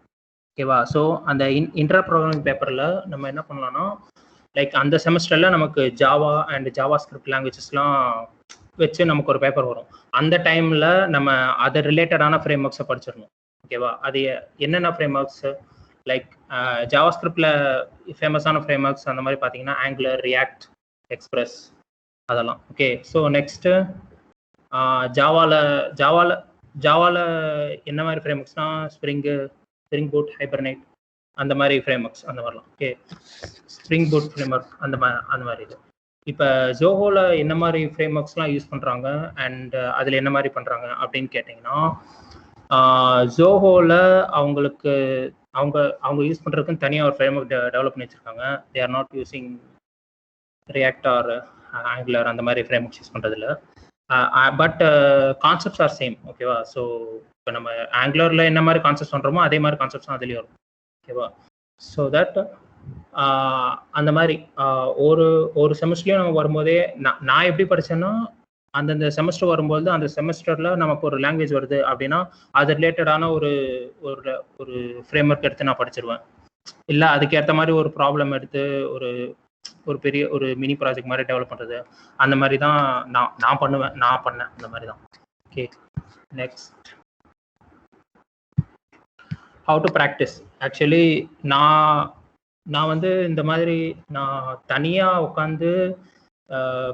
ஓகேவா? ஸோ அந்த இன்டர் ப்ரோக்ராமிங் பேப்பரில் நம்ம என்ன பண்ணலாம்னா, லைக் அந்த செமஸ்டரில் நமக்கு ஜாவா அண்ட் ஜாவா ஸ்கிரிப்ட் லாங்குவேஜஸ்லாம் வச்சு நமக்கு ஒரு பேப்பர் வரும். அந்த டைமில் நம்ம அதை ரிலேட்டடான ஃப்ரேம் ஒர்க்ஸை படிச்சிடணும், ஓகேவா? அது என்னென்ன ஃப்ரேம் ஒர்க்ஸ், லைக் ஜாவா ஸ்கிரிப்டில் ஃபேமஸான ஃப்ரேம் ஒர்க்ஸ் அந்த மாதிரி பார்த்தீங்கன்னா ஆங்குலர், ரியாக்ட், எக்ஸ்பிரஸ், அதெல்லாம், ஓகே? ஸோ நெக்ஸ்ட்டு ஜாவாவில் என்ன மாதிரி ஃப்ரேம் ஒர்க்ஸ்னால் ஸ்ப்ரிங் பூட், ஹைபர்னைட், அந்த மாதிரி ஃப்ரேம் ஒர்க்ஸ், அந்த மாதிரிலாம், okay? Spring boot frame work அந்த மாதிரி இது. இப்போ ஜோஹோவில் என்ன மாதிரி ஃப்ரேம் ஒர்க்ஸ்லாம் யூஸ் பண்ணுறாங்க அண்ட் அதில் என்ன மாதிரி பண்ணுறாங்க அப்படின்னு கேட்டிங்கன்னா, ஜோஹோவில் அவங்க யூஸ் பண்ணுறதுக்குன்னு தனியாக ஒரு ஃப்ரேம் ஒர்க் டெவலப் பண்ணி வச்சுருக்காங்க. They are not using React or Angular அந்த மாதிரி ஃப்ரேம் ஒர்க்ஸ் யூஸ் பண்ணுறதில்ல. பட் கான்செப்ட்ஸ் ஆர் சேம், ஓகேவா? ஸோ இப்போ நம்ம ஆங்குலரில் என்ன மாதிரி கான்செப்ட்ஸ் பண்ணுறோமோ அதே மாதிரி கான்செப்ட்ஸ் தான் அதுலேயும் வரும், ஓகேவா? ஸோ தட் அந்த மாதிரி ஒரு செமஸ்டர்லையும் நம்ம வரும்போதே நான் எப்படி படித்தேன்னா, அந்தந்த செமஸ்டர் வரும்போது அந்த செமஸ்டரில் நமக்கு ஒரு லாங்குவேஜ் வருது அப்படின்னா அது ரிலேட்டடான ஒரு ஃப்ரேம் ஒர்க் எடுத்து நான் படிச்சிருவேன். இல்லை அதுக்கேற்ற மாதிரி ஒரு ப்ராப்ளம் எடுத்து ஒரு ஒரு பெரிய ஒரு மினி ப்ராஜெக்ட் மாதிரி டெவலப் பண்ணுறது, அந்த மாதிரி தான் நான் பண்ணேன் அந்த மாதிரி தான். Okay, next how to practice. Actually நான் வந்து இந்த மாதிரி நான் தனியாக உட்காந்து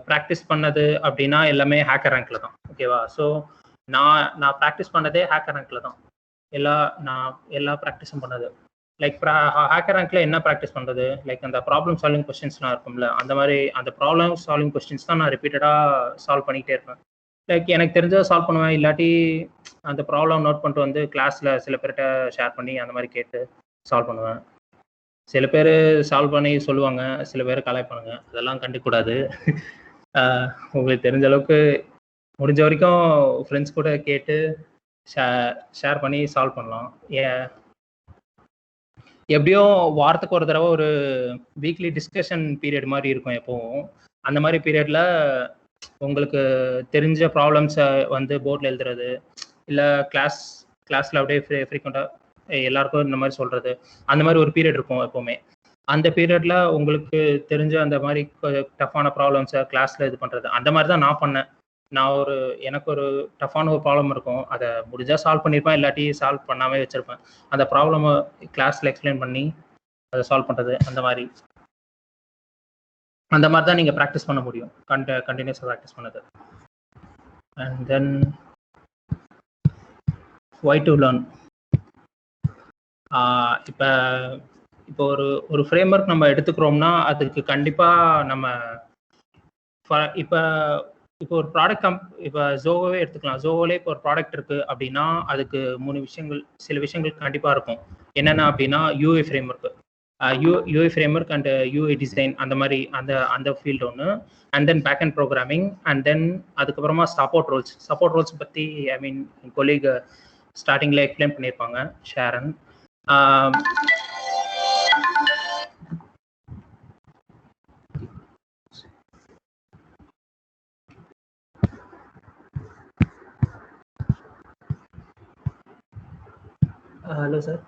ப்ராக்டிஸ் பண்ணது அப்படின்னா எல்லாமே ஹேக்கர் ரேங்க்ல தான். ஓகேவா? ஸோ நான் ப்ராக்டிஸ் பண்ணதே ஹேக்கர் ரேங்க்ல தான். எல்லா ப்ராக்டிஸும் பண்ணது. லைக் ஹேக்கர் ரேங்க்ல என்ன ப்ராக்டிஸ் பண்ணுறது, லைக் அந்த ப்ராப்ளம் சால்விங் கொஸ்டின்ஸ்லாம் இருக்கும்ல, அந்த மாதிரி அந்த ப்ராப்ளம் சால்விங் கொஸ்டின்ஸ் தான் நான் ரிப்பீட்டடாக சால்வ் பண்ணிக்கிட்டே இருப்பேன். லைக் எனக்கு தெரிஞ்சதை சால்வ் பண்ணுவேன், இல்லாட்டி அந்த ப்ராப்ளம் நோட் பண்ணிட்டு வந்து கிளாஸில் சில பேர்கிட்ட ஷேர் பண்ணி அந்த மாதிரி கேட்டு சால்வ் பண்ணுவேன். சில பேர் சால்வ் பண்ணி சொல்லுவாங்க, சில பேர் கலாய்ப்பானுங்க, அதெல்லாம் கண்டுக்கூடாது. உங்களுக்கு தெரிஞ்ச அளவுக்கு முடிஞ்ச வரைக்கும் ஃப்ரெண்ட்ஸ் கூட கேட்டு ஷேர் பண்ணி சால்வ் பண்ணலாம். எப்படியும் வாரத்துக்கு ஒரு தடவை ஒரு வீக்லி டிஸ்கஷன் பீரியட் மாதிரி இருக்கும் எப்பவும். அந்த மாதிரி பீரியட்ல உங்களுக்கு தெரிஞ்ச ப்ராப்ளம்ஸை வந்து போர்டில் எழுதுறது, இல்லை கிளாஸில் அப்படியே ஃப்ரீக்வெண்ட்டாக எல்லாருக்கும் இந்த மாதிரி சொல்கிறது, அந்த மாதிரி ஒரு பீரியட் இருக்கும் எப்போவுமே. அந்த பீரியட்ல உங்களுக்கு தெரிஞ்ச அந்த மாதிரி டஃப்பான ப்ராப்ளம்ஸை கிளாஸில் இது பண்ணுறது, அந்த மாதிரி தான் நான் பண்ணேன். எனக்கு ஒரு டஃப்பான ஒரு ப்ராப்ளம் இருக்கும், அதை முடிஞ்சா சால்வ் பண்ணியிருப்பேன், இல்லாட்டி சால்வ் பண்ணாமே வச்சிருப்பேன். அந்த ப்ராப்ளமை கிளாஸில் எக்ஸ்பிளைன் பண்ணி அதை சால்வ் பண்ணுறது, அந்த மாதிரி தான் நீங்கள் ப்ராக்டிஸ் பண்ண முடியும், கண்டினியூஸாக ப்ராக்டிஸ் பண்ணது. And then why to learn. இப்போ ஒரு ஃப்ரேம் ஒர்க் நம்ம எடுத்துக்கிறோம்னா அதுக்கு கண்டிப்பாக நம்ம இப்போ ஒரு ப்ராடக்ட் இப்போ ஜோவோவே எடுத்துக்கலாம். ஜோவோலே இப்போ ஒரு ப்ராடக்ட் இருக்குது அப்படின்னா அதுக்கு சில விஷயங்கள் கண்டிப்பாக இருக்கும். என்னென்ன அப்படின்னா UI framework, UI framework and UI design, அந்த மாதிரி அந்த ஃபீல்டு ஒன்று. And then back end programming. And then அதுக்கப்புறமா சப்போர்ட் ரோல்ஸ் பற்றி என் கொலீக் ஸ்டார்டிங்கில் எக்ஸ்பிளைன் பண்ணியிருப்பாங்க, Sharon. Hello sir.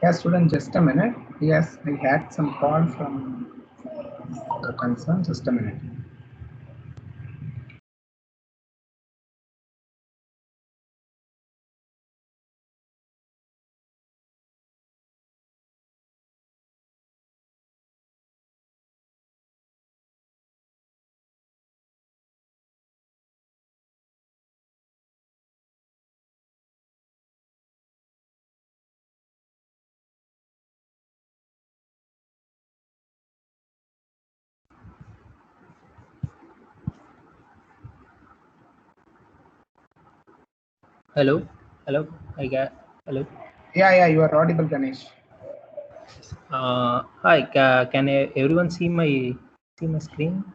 Yeah, student, just a minute. Yes, I had some call from the concern. Just a minute. Hello, hello. I got hello. Yeah, you are audible, Ganesh. Hi. Can everyone see my screen?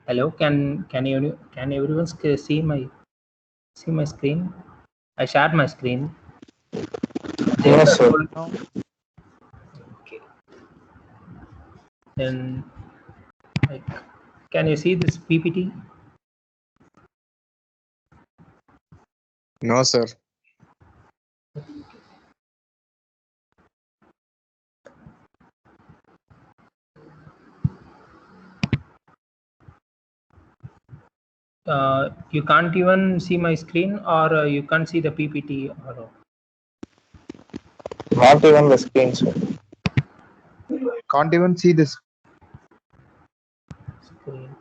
Hello. Can everyone see my screen? I shared my screen. Yes, sir. Okay. Then, like, can you see this PPT? No, sir. You can't even see my screen, or you can't see the PPT, or Not even the screen, sir. Can't even see this. screen.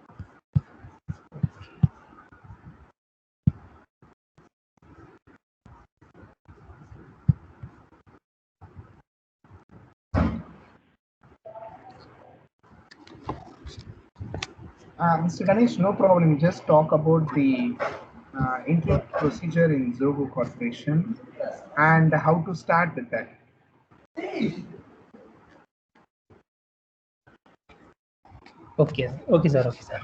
Mr. Ganesh, no problem. Just talk about the intro procedure in Zoho Corporation and how to start with that. Okay, okay, sir. Okay, sir.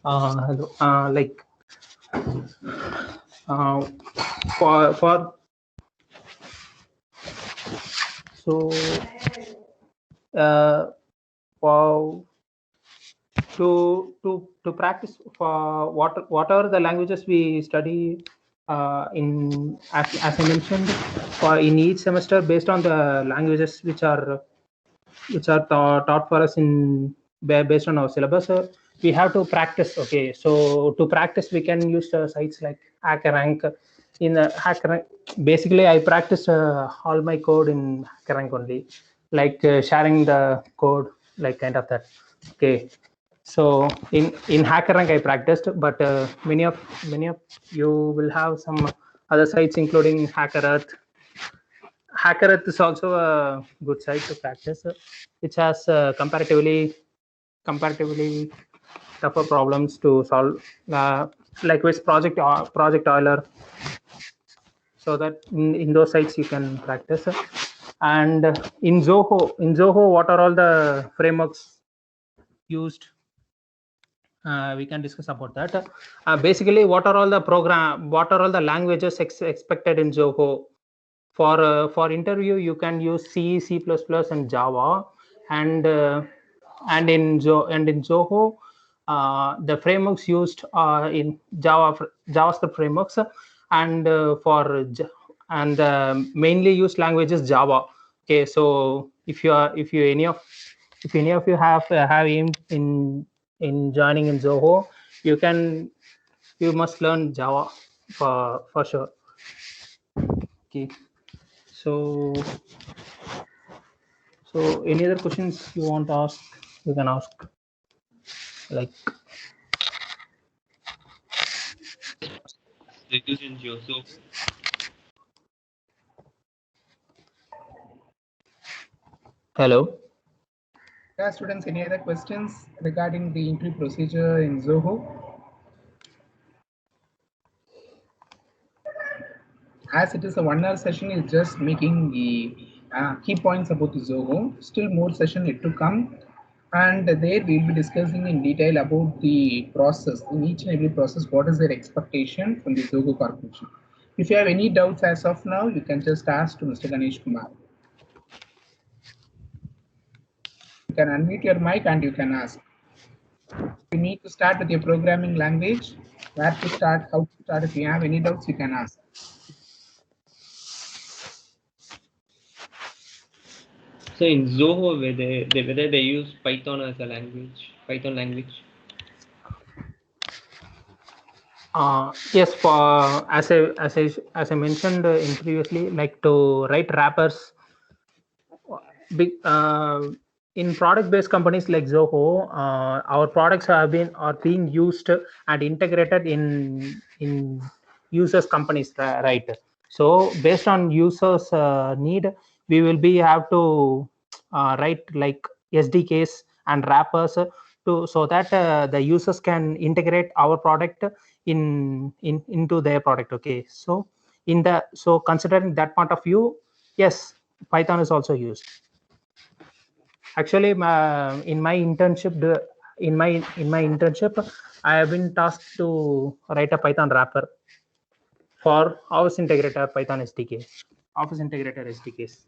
Hello. Like, uh, for so uh, for to practice for whatever the languages we study in as I mentioned, for in each semester, based on the languages which are taught for us in based on our syllabus, we have to practice. Okay, so to practice we can use sites like HackerRank. In HackerRank, basically I practice all my code in HackerRank only, like sharing the code, like kind of that. Okay, so in HackerRank I practiced, but many of you will have some other sites including HackerEarth. HackerEarth is also a good site to practice, which has comparatively tougher problems to solve, like with Project Euler. So that in those sites you can practice. And in Zoho, what are all the frameworks used? We can discuss about that. Basically, what are all the languages expected in Zoho? For interview, you can use C, C++, and Java, and in Zoho, the frameworks used are in JavaScript frameworks, and and mainly used language is Java. Okay, so if any of you have aimed in joining in Zoho, you must learn Java for sure. Okay, so any other questions you want to ask, you can ask. Like, The use in Zoho. hello. Yeah, students, any other questions regarding the entry procedure in Zoho? As it is a 1 hour session, is just making the key points about the Zoho. Still more session yet to come. And there we'll be discussing in detail about the process. In each and every process, what is their expectation from the Zogo Corporation. If you have any doubts as of now, you can just ask to Mr. Ganesh Kumar. You can unmute your mic and you can ask. You need to start with your programming language, where to start, how to start. If you have any doubts, you can ask. So in Zoho, whether they use Python as a language, Python language. Yes, for as I mentioned in previously, like to write wrappers. Big in product-based companies like Zoho, our products are being used and integrated in users companies, right? So based on users need, we will be have to write like SDKs and wrappers to so that the users can integrate our product into their product. Okay, so considering that point of view, yes, Python is also used. Actually, in my internship, I have been tasked to write a Python wrapper for Office Integrator Python SDK, Office Integrator SDKs.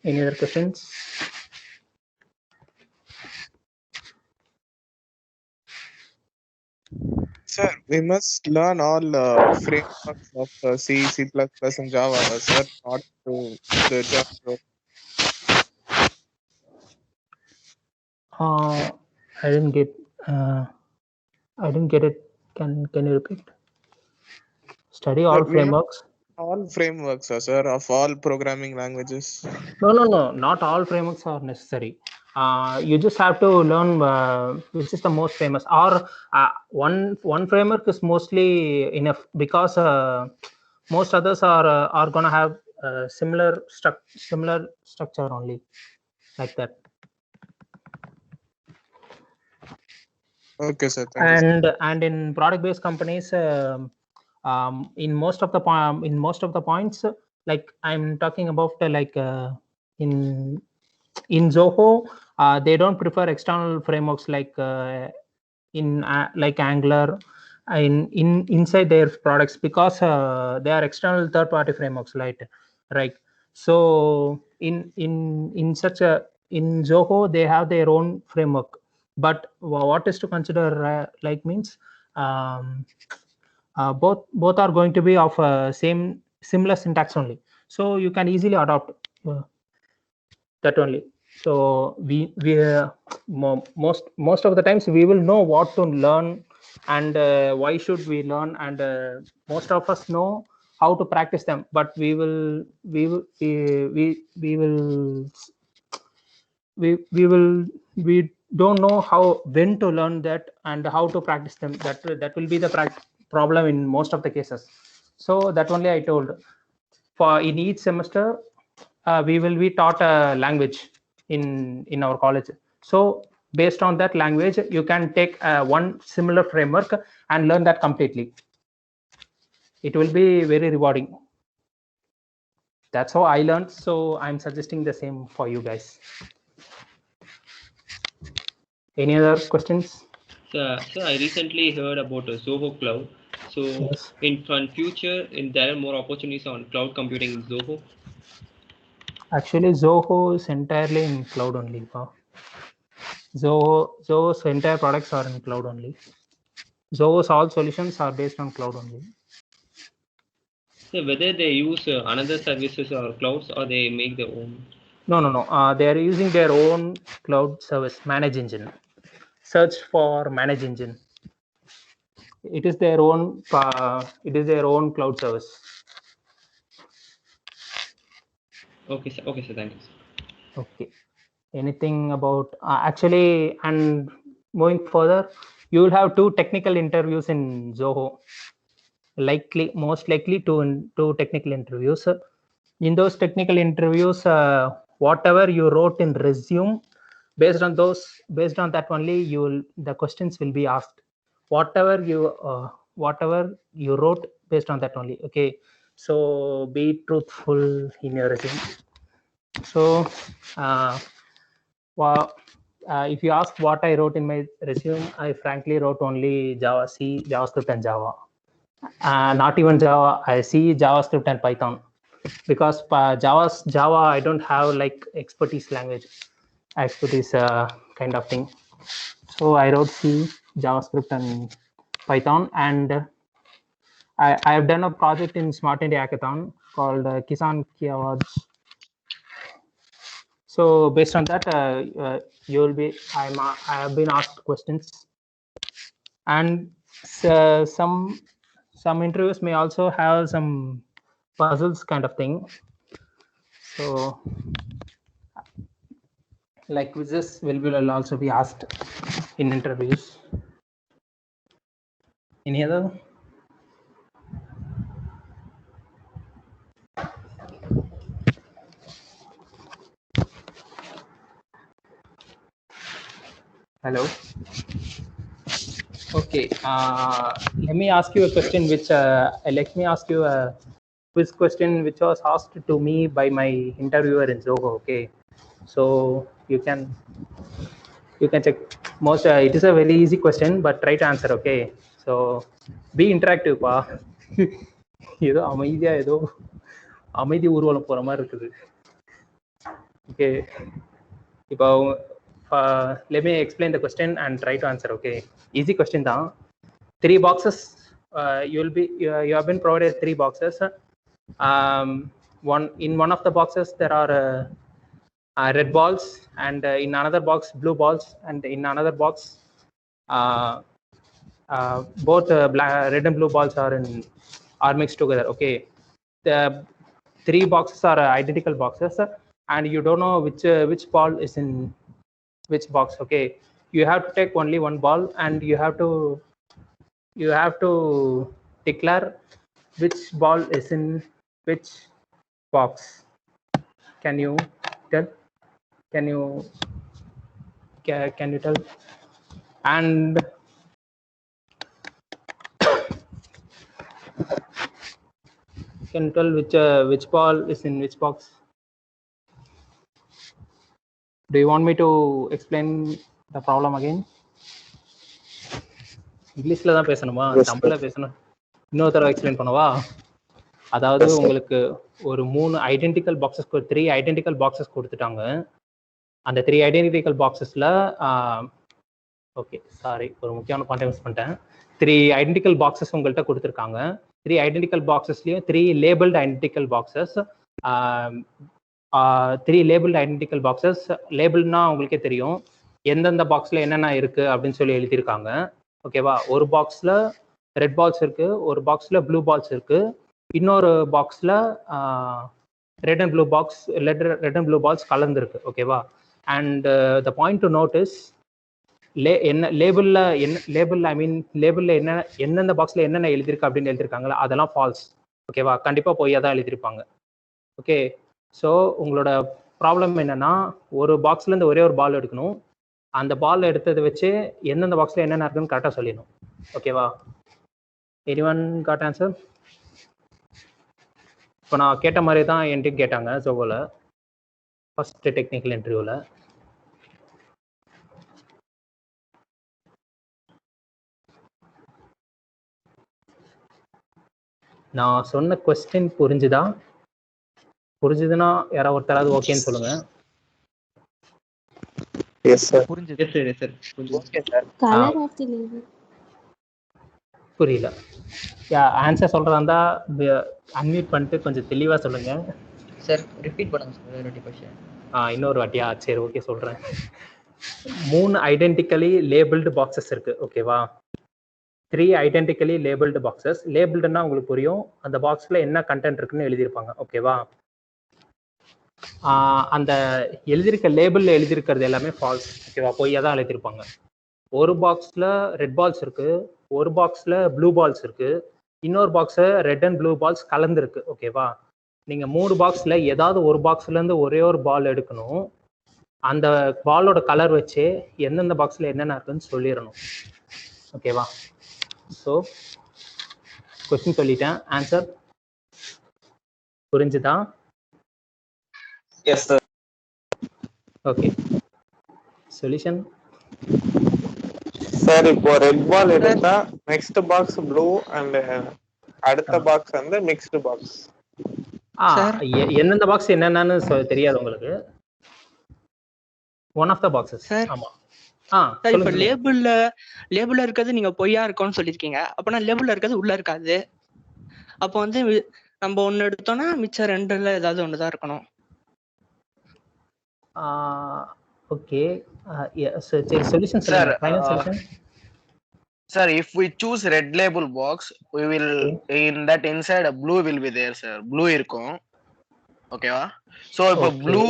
Any other questions? Sir, we must learn all frameworks of C, C++, and Java, sir, not to the Java. I didn't get. I didn't get it. Can you repeat? Study all Sir, we must frameworks. all frameworks, sir, of all programming languages. No. Not all frameworks are necessary. You just have to learn which is the most famous, or one framework is mostly enough, because most others are gonna have similar structure only, like that. Okay, sir. Thank you, sir. And in product based companies, in most of the points, like I'm talking about in Zoho, they don't prefer external frameworks like like Angular inside their products, because they are external third party frameworks, right. So in Zoho, they have their own framework. But what is to consider, like, means both are going to be of similar syntax only, so you can easily adopt that only. So most of the times we will know what to learn, and why should we learn, and most of us know how to practice them, but we don't know how, when to learn that and how to practice them. That will be the problem in most of the cases. So that only I told. For in each semester, we will be taught a language in our college. So based on that language, you can take one similar framework and learn that completely. It will be very rewarding. That's how I learned, so I'm suggesting the same for you guys. Any other questions? So I recently heard about Zoho Cloud. So Yes. in future, there are more opportunities on cloud computing in Zoho. Actually, Zoho is entirely in cloud only. Zoho's entire products are in cloud only. Zoho's all solutions are based on cloud only. So whether they use another services or clouds, or they make their own. No. They are using their own cloud service, Manage Engine. Search for Manage Engine. It is their own. It is their own cloud service. Okay, sir. Okay, sir. Thank you, sir. Okay. Anything about actually, and moving further, you will have 2 technical interviews in Zoho. Most likely two technical interviews. In those technical interviews, whatever you wrote in resume, based on that only, the questions will be asked. Whatever you wrote, based on that only. Okay. So be truthful in your resume. So if you ask what I wrote in my resume, I frankly wrote only Java, C, JavaScript, and Java. Not even Java. I see JavaScript and Python, because Java I don't have like expertise language, expertise kind of thing. So I wrote C, JavaScript, and Python, and I have done a project in Smart India Hackathon called Kisan Ki Awaaz. So based on that, you will be. I have been asked questions, and some interviews may also have some puzzles kind of thing. So like quizzes will also be asked in interviews. Any other? Hello. Okay. Let me ask you a question. Let me ask you a quiz question which was asked to me by my interviewer in Zoho. Okay. So you can check most. It is a very easy question, but try to answer. Okay. So be interactive, pa. ஏதோ அமைதியா ஏதோ அமைதி ஊர்வலம் போற மாதிரி இருக்குது. Okay. இப்போ let me explain the question and try to answer. Okay. Easy question தான். 3 boxes. You have been provided 3 boxes. In one of the boxes there are red balls, and in another box blue balls, and in another box both red and blue balls are mixed together. Okay. The 3 boxes are identical boxes, and you don't know which ball is in which box. Okay. You have to take only one ball, and you have to declare which ball is in which box. Can you tell? Can you tell? And can you tell which ball is in which box? Do you want me to explain the problem again? இங்கிலீஷ்ல தான் பேசணுமா, தமிழ்ல பேசணும்? இன்னொரு தடவை explain பண்ணவா? அதாவது உங்களுக்கு ஒரு 3 ஐடென்டிக்கல் பாக்ஸஸ் 3 ஐடென்டிக்கல் பாக்ஸஸ் கொடுத்துட்டாங்க. அந்த 3 ஐடென்டிக்கல் பாக்ஸஸ்ல ஓகே சாரி ஒரு முக்கியமான பாயிண்ட் மிஸ் பண்ணிட்டேன். 3 ஐடென்டிக்கல் பாக்ஸஸ் உங்கள்கிட்ட கொடுத்துருக்காங்க. 3 ஐடென்டிக்கல் பாக்ஸஸ்லயும் 3 labelled identical boxes. 3 labelled identical boxes. லேபிள்னா உங்களுக்கே தெரியும் எந்தெந்த பாக்ஸ்ல என்னென்ன இருக்கு அப்படின்னு சொல்லி எழுதியிருக்காங்க. ஓகேவா? ஒரு பாக்ஸ்ல ரெட் பால்ஸ் இருக்கு, ஒரு பாக்ஸ்ல ப்ளூ பால்ஸ் இருக்கு, இன்னொரு பாக்ஸ்ல ரெட் அண்ட் ப்ளூ பால்ஸ் கலந்துருக்கு. ஓகேவா? And the point to note is லேபிள்ல எந்தெந்த பாக்ஸ்ல என்னென்ன எழுதிருக்கு அப்படின்னு எழுதிருக்காங்களா அதெல்லாம் ஃபால்ஸ். ஓகேவா? கண்டிப்பா பொய்யா தான் எழுதிருப்பாங்க. ஓகே. ஸோ உங்களோட ப்ராப்ளம் என்னன்னா, ஒரு பாக்ஸ்ல இருந்து ஒரே ஒரு பால் எடுக்கணும். அந்த பால் எடுத்ததை வச்சு எந்தெந்த பாக்ஸ்ல என்னென்ன இருக்குன்னு கரெக்டாக சொல்லிடணும். ஓகேவா? Anyone got answer? இப்போ நான் கேட்ட மாதிரி தான் என்கிட்ட கேட்டாங்க ஜோகோல ஃபர்ஸ்ட் டெக்னிக்கல் இன்டர்வியூவில். நான் சொன்ன கொஸ்டின் புரிஞ்சுதுன்னா யாராவது ஒருத்தராவது ஓகேன்னு சொல்லுங்க. புரியல. ஆன்சர் சொல்றதா இருந்தா அன்மியூட் பண்ணிட்டு கொஞ்சம் தெளிவா சொல்லுங்க சார். ரிப்பீட் பண்ணுங்க சார் இன்னொரு வாட்டியா? சரி ஓகே சொல்றேன். 3 ஐடென்டிக்கலி லேபிள்டு பாக்ஸஸ் இருக்கு. ஓகேவா? 3 ஐடென்டிக்கலி லேபிள்டு பாக்ஸஸ். லேபிள்டுன்னா உங்களுக்கு புரியும், அந்த பாக்ஸ்ல என்ன கண்டென்ட் இருக்குன்னு எழுதியிருப்பாங்க. ஓகேவா? அந்த எழுதியிருக்க லேபிள்ல எழுதியிருக்கிறது எல்லாமே ஃபால்ஸ். ஓகேவா? பொய்யா தான் எழுதியிருப்பாங்க. ஒரு பாக்ஸ்ல ரெட் பால்ஸ் இருக்கு, ஒரு பாக்ஸ்ல ப்ளூ பால்ஸ் இருக்கு, இன்னொரு box red and blue balls கலந்துருக்கு. ஓகேவா? நீங்க 3 பாக்ஸ்ல ஏதாவது ஒரு பாக்ஸ்ல இருந்து ஒரே ஒரு பால் எடுக்கணும். அந்த பாலோட கலர் வச்சு எந்தெந்த பாக்ஸ்ல என்னென்ன இருக்குன்னு சொல்லிடணும். ஓகேவா? ஸோ கொஸ்டின் சொல்லிட்டேன். ஆன்சர் புரிஞ்சுதா? Yes sir. Okay, solution. Sir இப்போ ரெட் பால் எடுத்தா நெக்ஸ்ட் பாக்ஸ் ப்ளூ அண்ட் அடுத்த பாக்ஸ் வந்து மிக்ஸ்டு பாக்ஸ். எந்தெந்த பாக்ஸ் என்னென்னு தெரியாது உங்களுக்கு? One of the boxes. ஆமா. சார் இப்போ லேபிள்ல இருக்கிறது நீங்க பொய்யா இருக்கும்னு சொல்லியிருக்கீங்க. அப்பனா லேபிள்ல இருக்கிறது உள்ள இருக்காது. அப்போ வந்து நம்ம ஒன்னு எடுத்தோம்னா மிச்சம் ரெண்டுல ஏதாவது ஒண்ணுதான் இருக்கணும். ஓகே, சரி solution sir. Final solution. Sir, if we choose red label box, we will in that inside a blue will be there, sir. Blue இருக்கும். ஓகேவா? சோ இப்போ ப்ளூ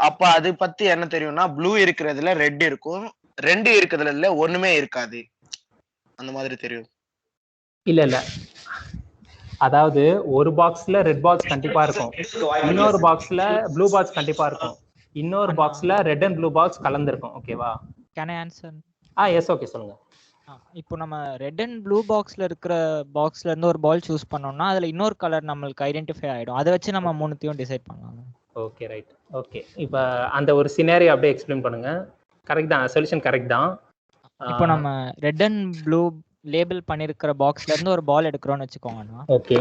அப்ப அது பத்தி என்ன தெரியும்னா ப்ளூ இருக்கிறதுல ரெட் இருக்கும், ரெண்டு இருக்கிறதுல ஒண்ணுமே இருக்காது, அந்த மாதிரி தெரியும். இல்ல அதாவது ஒரு பாக்ஸ்ல ரெட் பாக்ஸ் கண்டிப்பா இருக்கும், இன்னொரு பாக்ஸ்ல ப்ளூ பாக்ஸ் கண்டிப்பா இருக்கும், இன்னொரு பாக்ஸ்ல ரெட் அண்ட் ப்ளூ பாக்ஸ் கலந்துருக்கும். ஓகேவா? Can I answer? Yes. Okay, சொல்லுங்க. இப்போ நம்ம ரெட் அண்ட் ப்ளூ பாக்ஸ்ல இருக்கிற பாக்ஸ்ல இருந்து ஒரு பால் சூஸ் பண்ணோம்னா அதுல இன்னொரு கலர் நம்மளுக்கு ஐடென்டிஃபை ஆயிடும். அதை வச்சு நம்ம மூணுத்தையும் டிசைட் பண்ணலாம். Okay, right. ஓகே, இப்போ அந்த ஒரு சினாரியோ அப்படியே எக்ஸ்பிளைன் பண்ணுங்க. கரெக்ட் தான், சொல்யூஷன் கரெக்ட் தான். இப்போ நம்ம ரெட் அண்ட் ப்ளூ லேபிள் பண்ணிருக்கிற பாக்ஸ்ல இருந்து ஒரு பால் எடுக்கிறோம்னு வச்சுக்கோங்கண்ணா. ஓகே,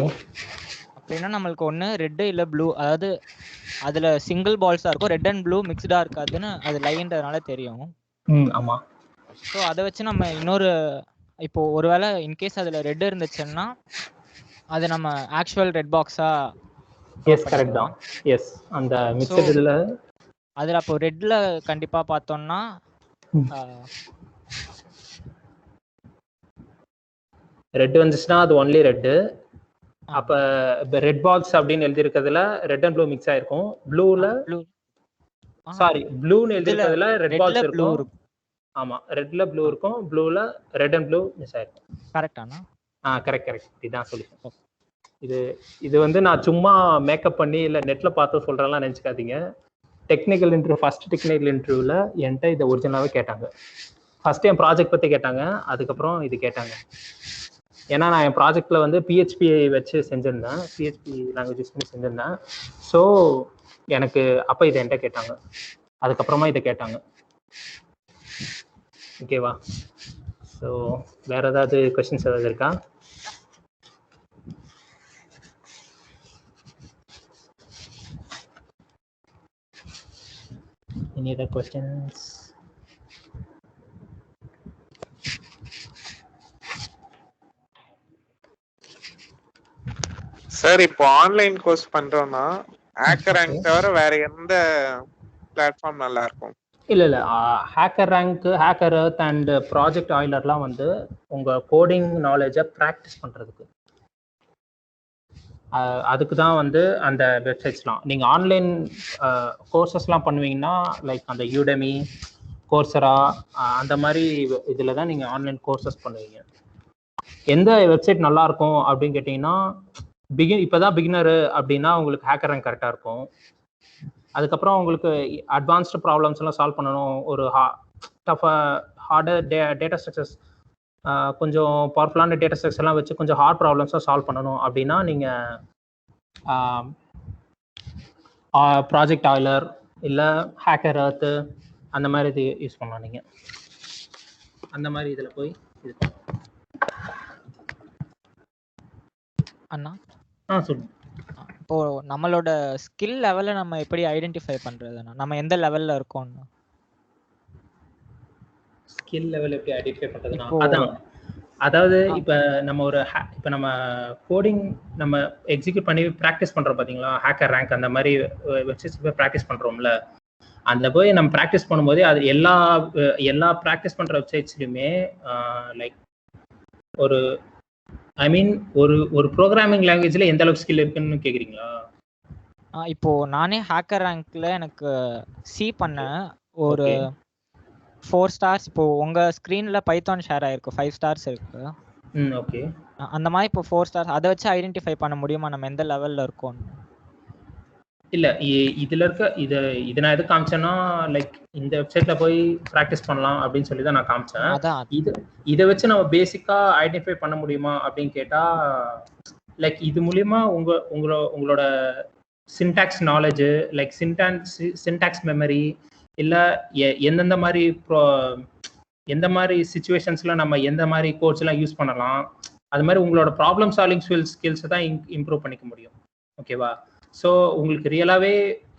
அப்படின்னா நம்மளுக்கு ஒன்று ரெட்டு இல்லை ப்ளூ, அதாவது அதில் சிங்கிள் பால்ஸாக இருக்கும், ரெட் அண்ட் ப்ளூ மிக்ஸ்டாக இருக்காதுன்னு அது லைன்றதுனால தெரியும். ஆமாம். ஸோ அதை வச்சு நம்ம இன்னொரு இப்போ ஒருவேளை இன்கேஸ் அதில் ரெட் இருந்துச்சுன்னா அது நம்ம ஆக்சுவல் ரெட் பாக்ஸா. எஸ், கரெக்ட் தான். எஸ், அந்த மிக்சர்ல அதில் அப்போ ரெட்ல கண்டிப்பாக பார்த்தோம்னா ரெட் வந்துச்சுன்னா அது ஒன்லி ரெட்டு. அப்போ ரெட் பாக்ஸ் அப்படின்னு எழுதிருக்கிறதுல ரெட் அண்ட் ப்ளூ மிக்ஸ் ஆயிருக்கும். ப்ளூல ப்ளூன்னு எழுதிருக்கிறதுல ரெட் பாக்ஸ் இருக்கும். ஆமா, ரெட்ல ப்ளூ இருக்கும், ப்ளூல ரெட் அண்ட் ப்ளூ மிஸ் ஆயிருக்கும். கரெக்டானா? கரெக்ட். இதுதான் சொல்யூஷன். இது வந்து நான் சும்மா மேக்கப் பண்ணி இல்லை நெட்ல பார்த்து சொல்றேன்லாம் நினைச்சுக்காதீங்க. டெக்னிக்கல் இன்டர்வியூ, ஃபர்ஸ்ட் டெக்னிக்கல் இன்டர்வியூல என்கிட்ட இதை ஒரிஜினலாகவே கேட்டாங்க. ஃபர்ஸ்ட் என் ப்ராஜெக்ட் பற்றி கேட்டாங்க, அதுக்கப்புறம் இது கேட்டாங்க. ஏன்னா நான் என் ப்ராஜெக்ட்ல வந்து PHP வச்சு செஞ்சிருந்தேன், PHP லாங்குவேஜ் யூஸ் பண்ணி செஞ்சிருந்தேன். ஸோ எனக்கு அப்போ இதை என்கிட்ட கேட்டாங்க, அதுக்கப்புறமா இதை கேட்டாங்க. ஓகேவா? ஸோ வேற ஏதாவது கொஸ்டின்ஸ் ஏதாவது இருக்கா? Any other questions? சார் இப்போ ஆன்லைன் கோர்ஸ் பண்றோம்னா ஹேக்கர் ரேங்க் தவிர வேற எந்த பிளாட்ஃபார்ம் நல்லா இருக்கும்? இல்லை HackerRank, HackerEarth and project ஆயிலர்லாம் வந்து உங்கள் கோடிங் நாலேஜை ப்ராக்டிஸ் பண்ணுறதுக்கு, அதுக்கு தான் வந்து அந்த வெப்சைட்ஸ்லாம். நீங்கள் ஆன்லைன் கோர்சஸ்லாம் பண்ணுவீங்கன்னா லைக் அந்த யூடெமி, கோர்சரா அந்த மாதிரி இதில் தான் நீங்கள் ஆன்லைன் கோர்சஸ் பண்ணுவீங்க. எந்த வெப்சைட் நல்லாயிருக்கும் அப்படின்னு கேட்டிங்கன்னா, இப்போ தான் பிகினரு அப்படின்னா உங்களுக்கு ஹேக்கர் ரேங்க் கரெக்டாக இருக்கும். அதுக்கப்புறம் உங்களுக்கு அட்வான்ஸ்டு ப்ராப்ளம்ஸ் எல்லாம் சால்வ் பண்ணணும், ஒரு ஹார்டர் டேட்டா ஸ்ட்ரக்சர்ஸ், கொஞ்சம் பவர்ஃபுல்லான டேட்டா ஸ்ட்ரக்சர் எல்லாம் வச்சு கொஞ்சம் ஹார்ட் ப்ராப்ளம்ஸாக சால்வ் பண்ணணும் அப்படின்னா நீங்கள் ப்ராஜெக்ட் ஆயிலர் இல்லை ஹேக்கர் எர்த்து அந்த மாதிரி இது யூஸ் பண்ணலாம். நீங்கள் அந்த மாதிரி இதில் போய் இது அண்ணா. சொல்லுங்கள். இப்போ நம்மளோட ஸ்கில் லெவலை நம்ம எப்படி ஐடென்டிஃபை பண்றதுன்னா, நம்ம எந்த லெவல்ல இருக்கோம்னு? ஸ்கில் லெவல் எப்படி ஐடென்டிஃபை பண்றதுன்னா, அதாவது இப்போ நம்ம கோடிங் நம்ம எக்ஸிக்யூட் பண்ணி ப்ராக்டிஸ் பண்றோம் பாத்தீங்களா, ஹேக்கர் ரேங்க் அந்த மாதிரி வெப்சைட்ஸ் போய் ப்ராக்டிஸ் பண்றோம்ல, அந்த போய் நம்ம ப்ராக்டிஸ் பண்ணும்போதே அது எல்லா ப்ராக்டிஸ் பண்ற வெப்சைட்ஸ்லையுமே லைக் ஒரு ப்ரோக்ராமிங் லாங்குவேஜ்ல எந்த அளவுக்கு ஸ்கில் இருக்குன்னு கேக்குறீங்களா? இப்போ நானே ஹேக்கர் ரேங்க்ல எனக்கு சி பண்ணேன், ஒரு 4 ஸ்டார்ஸ். இப்போ உங்க ஸ்கிரீன்ல பைத்தான் ஷேர் ஆயிருக்கு, 5 ஸ்டார்ஸ் இருக்கு. ஓகே, அந்த மாதிரி இப்போ 4 ஸ்டார்ஸ், அதை வச்சு ஐடென்டிஃபை பண்ண முடியுமா நம்ம எந்த லெவல்ல இருக்கோம்? இல்ல, இதுல இருக்க இது நான் எது காமிச்சேன்னா லைக் இந்த வெப்சைட்ல போய் ப்ராக்டிஸ் பண்ணலாம் அப்படின்னு சொல்லி தான் நான் காமிச்சேன். இதை வச்சு நம்ம பேசிக்கா ஐடென்டிஃபை பண்ண முடியுமா அப்படின்னு கேட்டா லைக் இது மூலியமா உங்களோட syntax knowledge, like syntax memory, இல்லை எந்தெந்த மாதிரி எந்த மாதிரி சுச்சுவேஷன்ஸில் நம்ம எந்த மாதிரி கோட்ஸ்லாம் யூஸ் பண்ணலாம், அது மாதிரி உங்களோட ப்ராப்ளம் சால்விங் ஸ்கில்ஸை தான் இம்ப்ரூவ் பண்ணிக்க முடியும். ஓகேவா? ஸோ உங்களுக்கு ரியலாகவே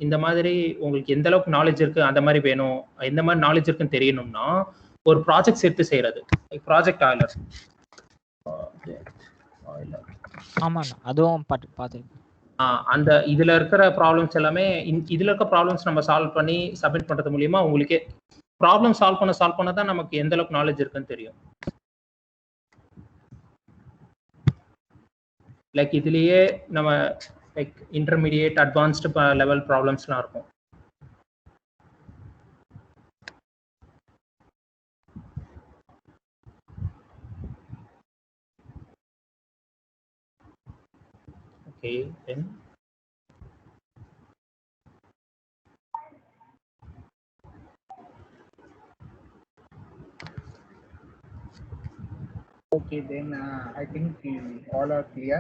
இந்த மாதிரி உங்களுக்கு எந்த அளவுக்கு நாலேஜ் இருக்குது அந்த மாதிரி வேணும், எந்த மாதிரி நாலேஜ் இருக்குன்னு தெரியணும்னா ஒரு ப்ராஜெக்ட்ஸ் எடுத்து செய்கிறது. Project Euler. ஆமாண்ணா, அதுவும் பார்த்து அந்த இதில் இருக்கிற ப்ராப்ளம்ஸ் எல்லாமே இதில் இருக்க ப்ராப்ளம்ஸ் நம்ம சால்வ் பண்ணி சப்மிட் பண்ணுறது மூலியமாக உங்களுக்கே ப்ராப்ளம் சால்வ் பண்ண தான் நமக்கு எந்த அளவுக்கு நாலேஜ் இருக்குன்னு தெரியும். லைக் இதுலேயே நம்ம லைக் இன்டர்மீடியேட் அட்வான்ஸ்டு லெவல் ப்ராப்ளம்ஸ்லாம் இருக்கும். Okay, then Okay, then I think we all are clear.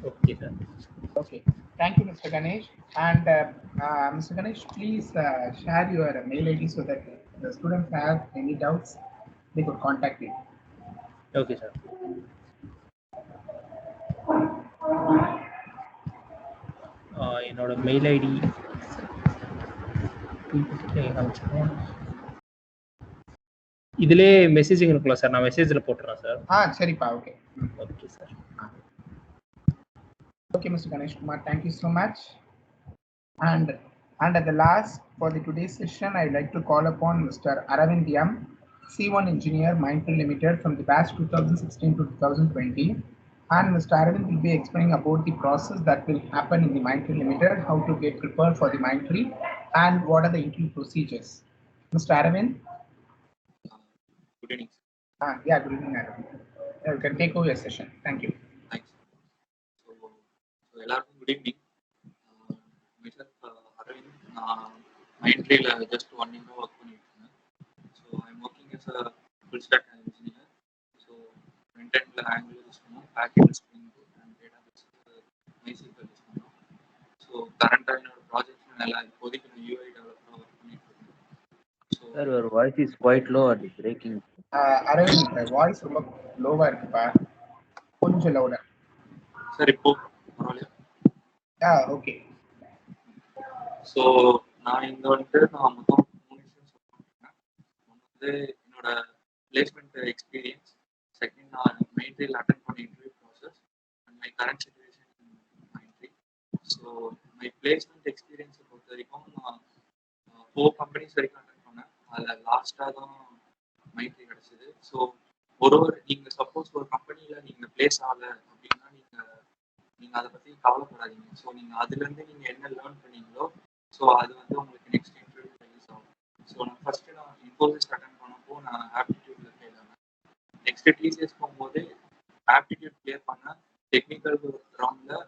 Okay, sir. Okay, thank you, Mr. Ganesh. And Mr. Ganesh, please share your mail ID so that the students have any doubts, they could contact you. Okay, sir. என்னோட mail ID இதுலேயே messaging இருக்குல்ல sir, நான் மெசேஜில் போட்டுறேன் sir. சரிப்பா. Okay okay sir. Okay, Mr. Ganesh Kumar, thank you so much. And at the last for the today's session, I would like to call upon Mr. Aravind M, C1 Engineer, Mindtree Limited, from the batch 2016 to 2020. And Mr. Aravind will be explaining about the process that will happen in the Mindtree Limited, how to get prepared for the Mindtree, and what are the interview procedures. Mr. Aravind? Good evening. Yeah, good evening, Aravind. You can take over your session. Thank you. Thanks. So எல்லாருக்கும் good evening. Myself Aravind. Mindtree just 1 year work பண்ணிட்டு இருக்கேன். So I'm working as a full stack engineer. So front end Angular use பண்ணுவோம், back end Spring Boot and database MySQL use பண்ணுவோம். So currently என்னோட project நல்லா இப்போதைக்கு நான் UI டெவலப்பரா work பண்ணிட்டு இருக்கேன். So Sir, your voice is quite low and breaking. Aravind, voice ரொம்ப லோவா இருக்குப்பா, கொஞ்சம் லவுடா. சார் இப்போ பரவாயில்லையா? ஓகே. ஸோ நான் இங்கே வந்துட்டு நான் மொத்தம் 3 விஷயம் சொல்லியிருக்கேன். ஒன்று வந்து என்னோட பிளேஸ்மெண்ட் எக்ஸ்பீரியன்ஸ், செகண்ட் நான் மெயின்ட்ரியில் அட்டென்ட் பண்ண interview process, and my current situation மெயின்ட்ரி. ஸோ மை பிளேஸ்மெண்ட் எக்ஸ்பீரியன்ஸை பொறுத்த வரைக்கும் நான் 4 கம்பெனிஸ் வரைக்கும் அட்டென்ட் பண்ணேன். அதில் லாஸ்ட்டாக தான் மைண்ட்ரி கிடச்சிது. ஸோ நீங்கள் சப்போஸ் ஒரு கம்பெனியில் நீங்கள் பிளேஸ் ஆகலை அப்படின்னா நீங்கள் அதை பற்றி கவலைப்படாதீங்க. ஸோ நீங்கள் அதுலேருந்து நீங்கள் என்ன லேர்ன் பண்ணீங்களோ ஸோ அது வந்து உங்களுக்கு நெக்ஸ்ட் இன்டர்வியூ யூஸ் ஆகும். ஸோ நான் இன்ஃபோசிஸ் அட்டென்ட் பண்ணப்போ நான் ஆப்டிடியூட்டில் ஃபெயில் ஆனேன். நெக்ஸ்ட்டு டிசிஎஸ் போகும்போது ஆப்டிடியூட் கிளியர் பண்ண டெக்னிக்கல் ரவுண்டில்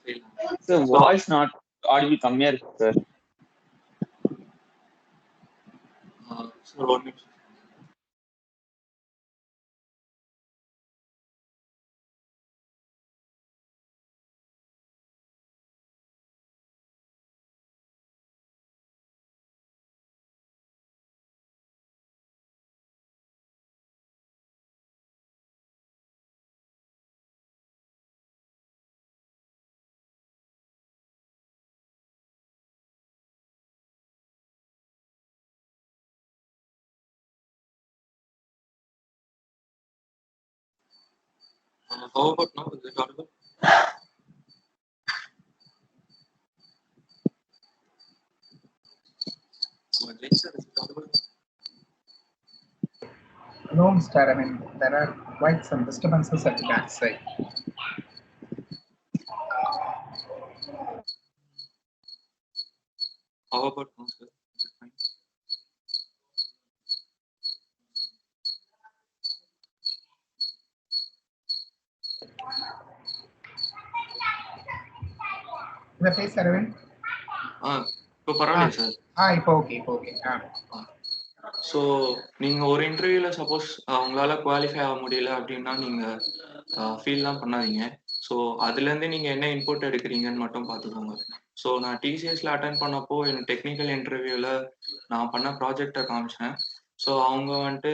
ஃபெயில் ஆனேன். சார் வாய்ஸ் நாட் ஆடிபிள் கம்மியாக இருக்கு சார். சார் ஒரு நிமிஷம். How about now? Is it audible? Jay sir, is it audible? No, Mr. Aravind, there are quite some disturbances at the back side. How about now, sir? Is it fine? இந்த base Aravind. இப்போ பரவாயில்லையா sir? இப்போ okay. So நீங்கள் ஒரு இன்டர்வியூவில் suppose உங்களால் qualify ஆக முடியல அப்படின்னா நீங்கள் ஃபீல்லாம் பண்ணாதீங்க. ஸோ அதுலேருந்து நீங்கள் என்ன இன்புட் எடுக்கிறீங்கன்னு மட்டும் பார்த்துக்கோங்க. ஸோ நான் டிசிஎஸ்ல அட்டன் பண்ணப்போ எனக்கு டெக்னிக்கல் இன்டர்வியூவில் நான் பண்ண ப்ராஜெக்டை காமிச்சேன். ஸோ அவங்க வந்துட்டு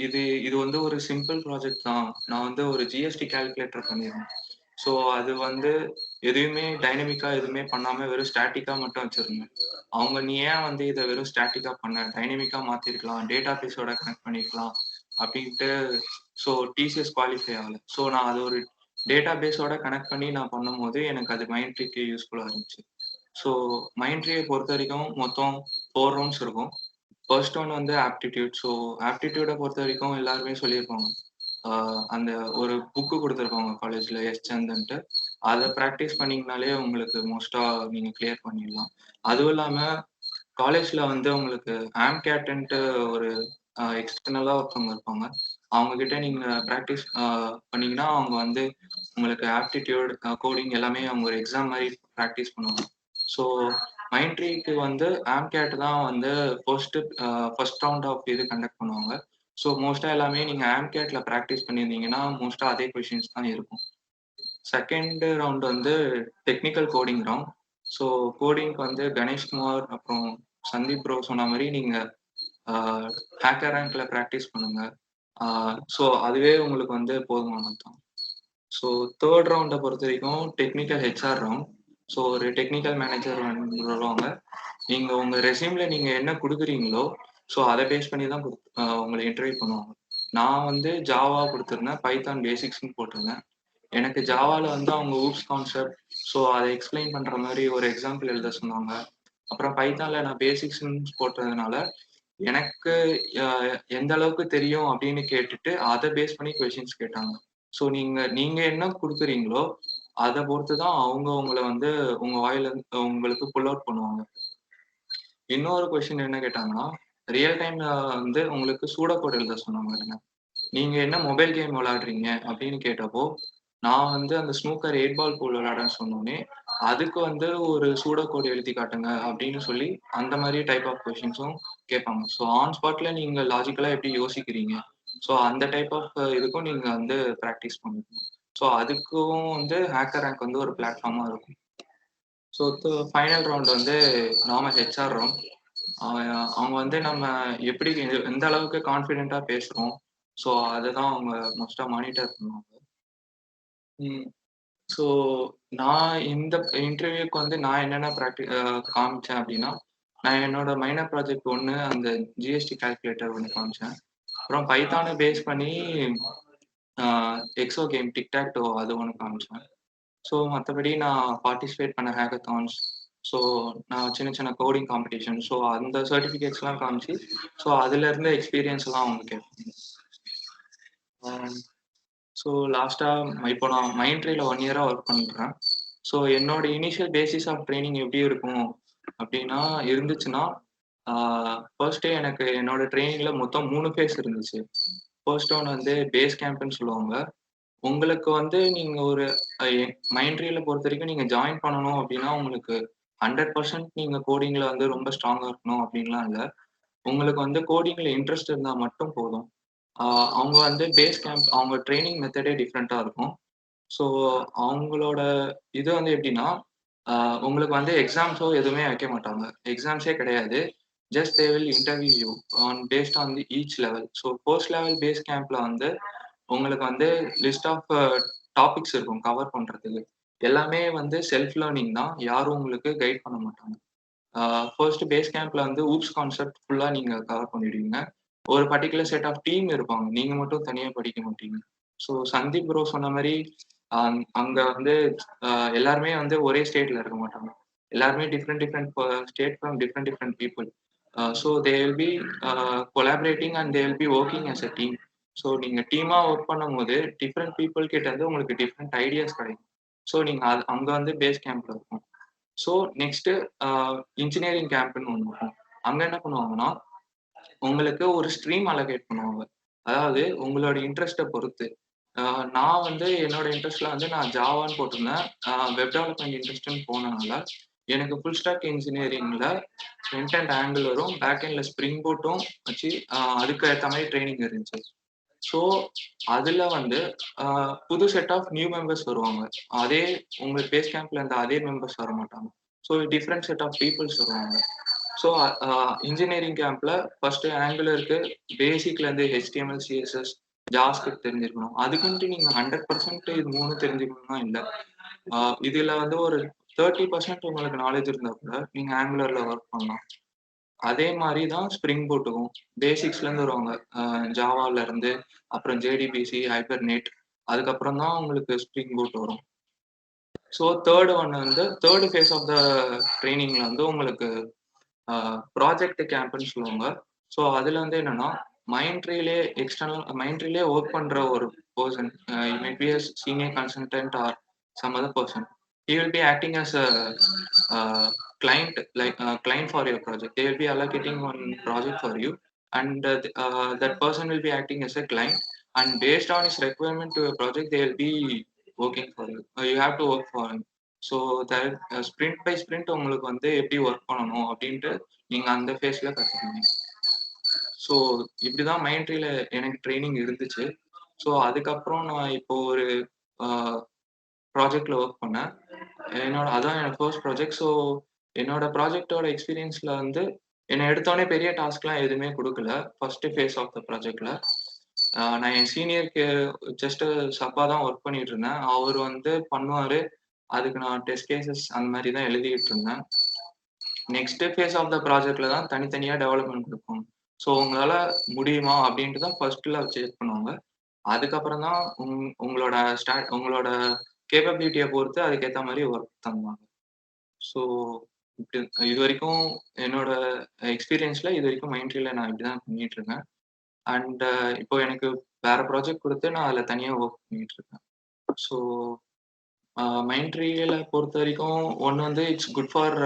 இது வந்து ஒரு சிம்பிள் ப்ராஜெக்ட் தான், நான் வந்து ஒரு ஜிஎஸ்டி கால்குலேட்டர் பண்ணியிருந்தேன். ஸோ அது வந்து எதுவுமே டைனமிக்காக எதுவுமே பண்ணாமல் வெறும் ஸ்டாட்டிக்காக மட்டும் வச்சுருந்தேன். அவங்க நீ ஏன் வந்து இதை வெறும் ஸ்டாட்டிக்காக பண்ண, டைனமிக்காக மாற்றிருக்கலாம், டேட்டா பேஸோட கனெக்ட் பண்ணிருக்கலாம் அப்படின்ட்டு. ஸோ டிசிஎஸ் குவாலிஃபை ஆகலை. ஸோ நான் அது ஒரு டேட்டா பேஸோட கனெக்ட் பண்ணி நான் பண்ணும்போது எனக்கு அது மைண்ட்ரிக்கு யூஸ்ஃபுல்லாக இருந்துச்சு. ஸோ மைண்ட்ரியை பொறுத்த வரைக்கும் மொத்தம் 4 ரவுண்ட்ஸ் இருக்கும். ஃபர்ஸ்ட் ஒன் வந்து ஆப்டிடியூட். ஸோ ஆப்டிடியூடை பொறுத்த வரைக்கும் எல்லாருமே சொல்லியிருப்பாங்க, அந்த ஒரு புக்கு கொடுத்துருப்பாங்க காலேஜில் எஸ்சந்துன்ட்டு, அதை ப்ராக்டிஸ் பண்ணிங்கனாலே உங்களுக்கு மோஸ்ட்டாக நீங்கள் கிளியர் பண்ணிடலாம். அதுவும் இல்லாமல் காலேஜில் வந்து உங்களுக்கு ஆம்கேட்டுன்ட்டு ஒரு எக்ஸ்டர்னலாக ஒருத்தவங்க இருப்பாங்க. அவங்கக்கிட்ட நீங்கள் ப்ராக்டிஸ் பண்ணிங்கன்னா அவங்க வந்து உங்களுக்கு ஆப்டிடியூட் கோடிங் எல்லாமே அவங்க ஒரு எக்ஸாம் மாதிரி ப்ராக்டிஸ் பண்ணுவாங்க. ஸோ மைண்ட்ரிக்கு வந்து ஆம்கேட் தான் வந்து ஃபர்ஸ்ட் ரவுண்ட் ஆஃப் இது கண்டக்ட் பண்ணுவாங்க. ஸோ மோஸ்ட்டாக எல்லாமே நீங்கள் ஆம்கேட்டில் ப்ராக்டிஸ் பண்ணியிருந்தீங்கன்னா மோஸ்ட்டாக அதே கொஷின்ஸ் தான் இருக்கும். செகண்ட் ரவுண்ட் வந்து டெக்னிக்கல் கோடிங் ரவுண்ட். ஸோ கோடிங்க்கு வந்து கணேஷ்குமார் அப்புறம் சந்தீப் ப்ரோ சொன்ன மாதிரி நீங்கள் ஹேக்கர் ரேங்க்ல ப்ராக்டிஸ் பண்ணுங்க. ஸோ அதுவே உங்களுக்கு வந்து போதுமானது தான். ஸோ தேர்ட் ரவுண்டை பொறுத்த வரைக்கும் டெக்னிக்கல் ஹெச்ஆர் ரவுண்ட். ஸோ ஒரு டெக்னிக்கல் மேனேஜர் வருவாங்க. நீங்கள் உங்கள் ரெஸ்யூம்ல நீங்கள் என்ன கொடுக்குறீங்களோ ஸோ அதை பேஸ் பண்ணி தான் உங்களை இன்டர்வியூ பண்ணுவாங்க. நான் வந்து ஜாவா கொடுத்துருந்தேன், பைத்தான் பேசிக்ஸ்னு போட்டிருந்தேன். எனக்கு ஜாவாவில் வந்து அவங்க ஊப்ஸ் கான்செப்ட் ஸோ அதை எக்ஸ்பிளைன் பண்ணுற மாதிரி ஒரு எக்ஸாம்பிள் எழுத சொன்னாங்க. அப்புறம் பைத்தானில் நான் பேசிக்ஸ்ன்னு போட்டதுனால எனக்கு எந்த அளவுக்கு தெரியும் அப்படின்னு கேட்டுட்டு அதை பேஸ் பண்ணி கொஷின்ஸ் கேட்டாங்க. ஸோ நீங்கள் என்ன கொடுக்குறீங்களோ அதை பொறுத்து தான் அவங்க உங்களை வந்து உங்கள் வாயிலேருந்து உங்களுக்கு புல் அவுட் பண்ணுவாங்க. இன்னொரு கொஷின் என்ன கேட்டாங்கன்னா, ரியல் டைம்ல வந்து உங்களுக்கு சூடோகோட் எழுத சொன்னாங்க. நீங்கள் என்ன மொபைல் கேம் விளையாடுறீங்க அப்படின்னு கேட்டப்போ நான் வந்து அந்த ஸ்னூக்கர் 8 பால் பூல் விளையாடன்னு சொன்னோன்னே அதுக்கு வந்து ஒரு சூடோகோட் எழுதி காட்டுங்க அப்படின்னு சொல்லி அந்த மாதிரி டைப் ஆஃப் கொஷின்ஸும் கேட்பாங்க. ஸோ ஆன் ஸ்பாட்ல நீங்கள் லாஜிக்கலாக எப்படி யோசிக்கிறீங்க, ஸோ அந்த டைப் ஆஃப் இதுக்கும் நீங்கள் வந்து ப்ராக்டிஸ் பண்ணிக்கணும். ஸோ அதுக்கும் வந்து ஹேக்கர் ரேங்க் வந்து ஒரு பிளாட்ஃபார்மாக இருக்கும். ஸோ ஃபைனல் ரவுண்ட் வந்து நார்மல் ஹெச்ஆர் ரவுண்ட். அவங்க வந்து நம்ம எப்படி எந்த அளவுக்கு கான்ஃபிடென்ட்டாக பேசுகிறோம் ஸோ அதை தான் அவங்க மோஸ்ட்டாக மானிட்டர் பண்ணுவாங்க. ஸோ நான் இந்த இன்டர்வியூக்கு வந்து நான் என்னென்ன காமிச்சேன் அப்படின்னா, நான் என்னோட மைனர் ப்ராஜெக்ட் ஒன்று அந்த ஜிஎஸ்டி கால்குலேட்டர் ஒன்று காமிச்சேன். அப்புறம் பைத்தானை பேஸ் பண்ணி எக்ஸோ கேம் டிக்டாக்டோ அது ஒன்று காமிச்சேன். ஸோ மற்றபடி நான் பார்ட்டிசிபேட் பண்ண ஹேக்கத்தான்ஸ், ஸோ நான் சின்ன சின்ன கோடிங் காம்படிஷன், ஸோ அந்த சர்டிஃபிகேட்ஸ்லாம் காமிச்சு ஸோ அதுலேருந்து எக்ஸ்பீரியன்ஸ்லாம் அவங்க கேட்பாங்க. ஸோ லாஸ்ட்டாக இப்போ நான் மைண்ட்ரியில் 1 இயராக ஒர்க் பண்ணுறேன். ஸோ என்னோட இனிஷியல் பேசிஸ் ஆஃப் ட்ரைனிங் எப்படி இருக்கும் அப்படின்னா இருந்துச்சுன்னா, ஃபர்ஸ்ட் டே எனக்கு என்னோட ட்ரைனிங்கில் மொத்தம் 3 ஃபேஸ் இருந்துச்சு. ஃபர்ஸ்ட் ஒன் வந்து பேஸ் கேம்ப்னு சொல்லுவாங்க. உங்களுக்கு வந்து நீங்கள் ஒரு மைண்ட்ரியில் பொறுத்த வரைக்கும் நீங்கள் ஜாயின் பண்ணணும் அப்படின்னா உங்களுக்கு 100% நீங்கள் கோடிங்கில் வந்து ரொம்ப ஸ்ட்ராங்காக இருக்கணும் அப்படின்லாம் இல்லை. உங்களுக்கு வந்து கோடிங்கில் இன்ட்ரெஸ்ட் இருந்தால் மட்டும் போதும். அவங்க வந்து பேஸ் கேம்ப் அவங்க ட்ரைனிங் மெத்தடே டிஃப்ரெண்ட்டாக இருக்கும். ஸோ அவங்களோட இது வந்து எப்படின்னா, உங்களுக்கு வந்து எக்ஸாம்ஸோ எதுவுமே வைக்க மாட்டாங்க, எக்ஸாம்ஸே கிடையாது. Just they will interview you based on the each level. So first level phase கேம்ப்ல வந்து உங்களுக்கு வந்து லிஸ்ட் ஆஃப் டாபிக்ஸ் இருக்கும் கவர் பண்ணுறதுக்கு. எல்லாமே வந்து செல்ஃப் லேர்னிங் தான், யாரும் உங்களுக்கு கைட் பண்ண மாட்டாங்க. ஃபர்ஸ்ட் பேஸ் கேம்ப்ல வந்து ஊப்ஸ் கான்செப்ட் ஃபுல்லாக நீங்கள் கவர் பண்ணிடுவீங்க. ஒரு பர்டிகுலர் செட் ஆஃப் டீம் இருப்பாங்க, நீங்க மட்டும் தனியாக படிக்க மாட்டீங்க. ஸோ சந்தீப் ப்ரோ சொன்ன மாதிரி அங்க வந்து எல்லாருமே வந்து ஒரே ஸ்டேட்ல இருக்க மாட்டாங்க, எல்லாருமே different state from different people. So they will be collaborating and they will be working as a team. So நீங்க டீமா ஒர்க் பண்ணும் போது டிஃப்ரெண்ட் பீப்புள் கிட்ட இருந்து உங்களுக்கு டிஃப்ரெண்ட் ஐடியாஸ் கிடைக்கும். ஸோ நீங்க அங்க வந்து பேஸ் கேம்ப்ல இருக்கும். ஸோ நெக்ஸ்ட் இன்ஜினியரிங் கேம்ப்னு ஒன்று இருக்கும். அங்க என்ன பண்ணுவாங்கன்னா உங்களுக்கு ஒரு ஸ்ட்ரீம் அலோகேட் பண்ணுவாங்க, அதாவது உங்களோட இன்ட்ரெஸ்ட்டை பொறுத்து. நான் வந்து என்னோட இன்ட்ரெஸ்ட்ல வந்து நான் ஜாவான்னு போட்டிருந்தேன். வெப் டெவலப்மெண்ட் இன்ட்ரெஸ்ட்னு போனனால எனக்கு ஃபுல் ஸ்டாக் இன்ஜினியரிங்ல ஃப்ரண்ட் அண்ட் ஆங்குலரும் பேக் எண்ட்ல ஸ்ப்ரிங் பூட்டும் வச்சு அதுக்கு ஏற்ற மாதிரி ட்ரைனிங் இருந்துச்சு. ஸோ அதுல வந்து புது செட் ஆஃப் நியூ மெம்பர்ஸ் வருவாங்க. அதே உங்க பேஸ் கேம்ப்ல இருந்த அதே மெம்பர்ஸ் வர மாட்டாங்க. So different set of peoples வருவாங்க. ஸோ இன்ஜினியரிங் கேம்ப்ல ஃபர்ஸ்ட் ஆங்குலருக்கு பேசிக்ல இருந்து HTML CSS ஜாவாஸ்கிரிப்ட் தெரிஞ்சிருக்கணும். அதுக்குன்ட்டு நீங்க 100% இது 3 தெரிஞ்சுக்கணும்னா இல்லை. இதுல வந்து ஒரு 30% உங்களுக்கு நாலேஜ் இருந்தா கூட நீங்க ஆங்குலர்ல ஒர்க் பண்ணலாம். அதே மாதிரி தான் ஸ்ப்ரிங் போட்டுக்கும். பேசிக்ஸ்ல இருந்து வருவாங்க, ஜாவால இருந்து, அப்புறம் JDBC, ஹைபர்நெட், அதுக்கப்புறம் தான் உங்களுக்கு ஸ்ப்ரிங் போட் வரும். So third phase of the ட்ரைனிங்ல வந்து உங்களுக்கு ப்ராஜெக்ட் கேம்ப்னு சொல்லுவாங்க. ஸோ அதுல வந்து என்னன்னா மைண்ட்ரிலே ஒர்க் பண்ற ஒரு person, maybe senior consultant or some other person, he will be acting as a client, like client for your project. They will be allocating one project for you, and that person will be acting as a client, and based on his requirement to your project they will be working for you. You have to work for him. So that sprint by sprint உங்களுக்கு வந்து எப்படி work பண்ணணும் அப்படின்ட்டு நீங்க அந்த ஃபேஸ்ல கற்றுக்கணும். So இப்படிதான் மைண்ட்ரியில எனக்கு ட்ரைனிங் இருந்துச்சு. ஸோ அதுக்கப்புறம் நான் இப்போ ஒரு ப்ராஜெக்ட்ல ஒர்க் பண்ணேன். அதான் என்னோட ஃபர்ஸ்ட் ப்ராஜெக்ட். ஸோ என்னோட ப்ராஜெக்டோட எக்ஸ்பீரியன்ஸ்ல வந்து என்னை எடுத்தோடனே பெரிய டாஸ்க்லாம் எதுவுமே கொடுக்கல. ஃபர்ஸ்ட் ஃபேஸ் ஆஃப் த ப்ராஜெக்ட்ல நான் என் சீனியருக்கு ஜஸ்ட் சப்பா தான் ஒர்க் பண்ணிட்டு இருந்தேன். அவர் வந்து பண்ணுவாரு, அதுக்கு நான் டெஸ்ட் கேசஸ் அந்த மாதிரி தான் எழுதிட்டு இருந்தேன். நெக்ஸ்ட் ஃபேஸ் ஆஃப் த ப்ராஜெக்ட்ல தான் தனித்தனியா டெவலப்மெண்ட் கொடுப்போம். ஸோ உங்களால முடியுமா அப்படின்ட்டு தான் ஃபர்ஸ்ட்ல செக் பண்ணுவாங்க. அதுக்கப்புறம் தான் உங்களோட கேப்பபிலிட்டியை பொறுத்து அதுக்கேற்ற மாதிரி ஒர்க் தந்தாங்க. ஸோ இது வரைக்கும் என்னோட எக்ஸ்பீரியன்ஸ்ல இது வரைக்கும் மைண்ட்ரியில நான் இப்படிதான் பண்ணிட்டு இருக்கேன். அண்ட் இப்போ எனக்கு வேற ப்ராஜெக்ட் கொடுத்து நான் அதில் தனியாக ஒர்க் பண்ணிட்டு இருக்கேன். ஸோ மைண்ட்ரியில பொறுத்த வரைக்கும் ஒன்று வந்து இட்ஸ் குட் ஃபார்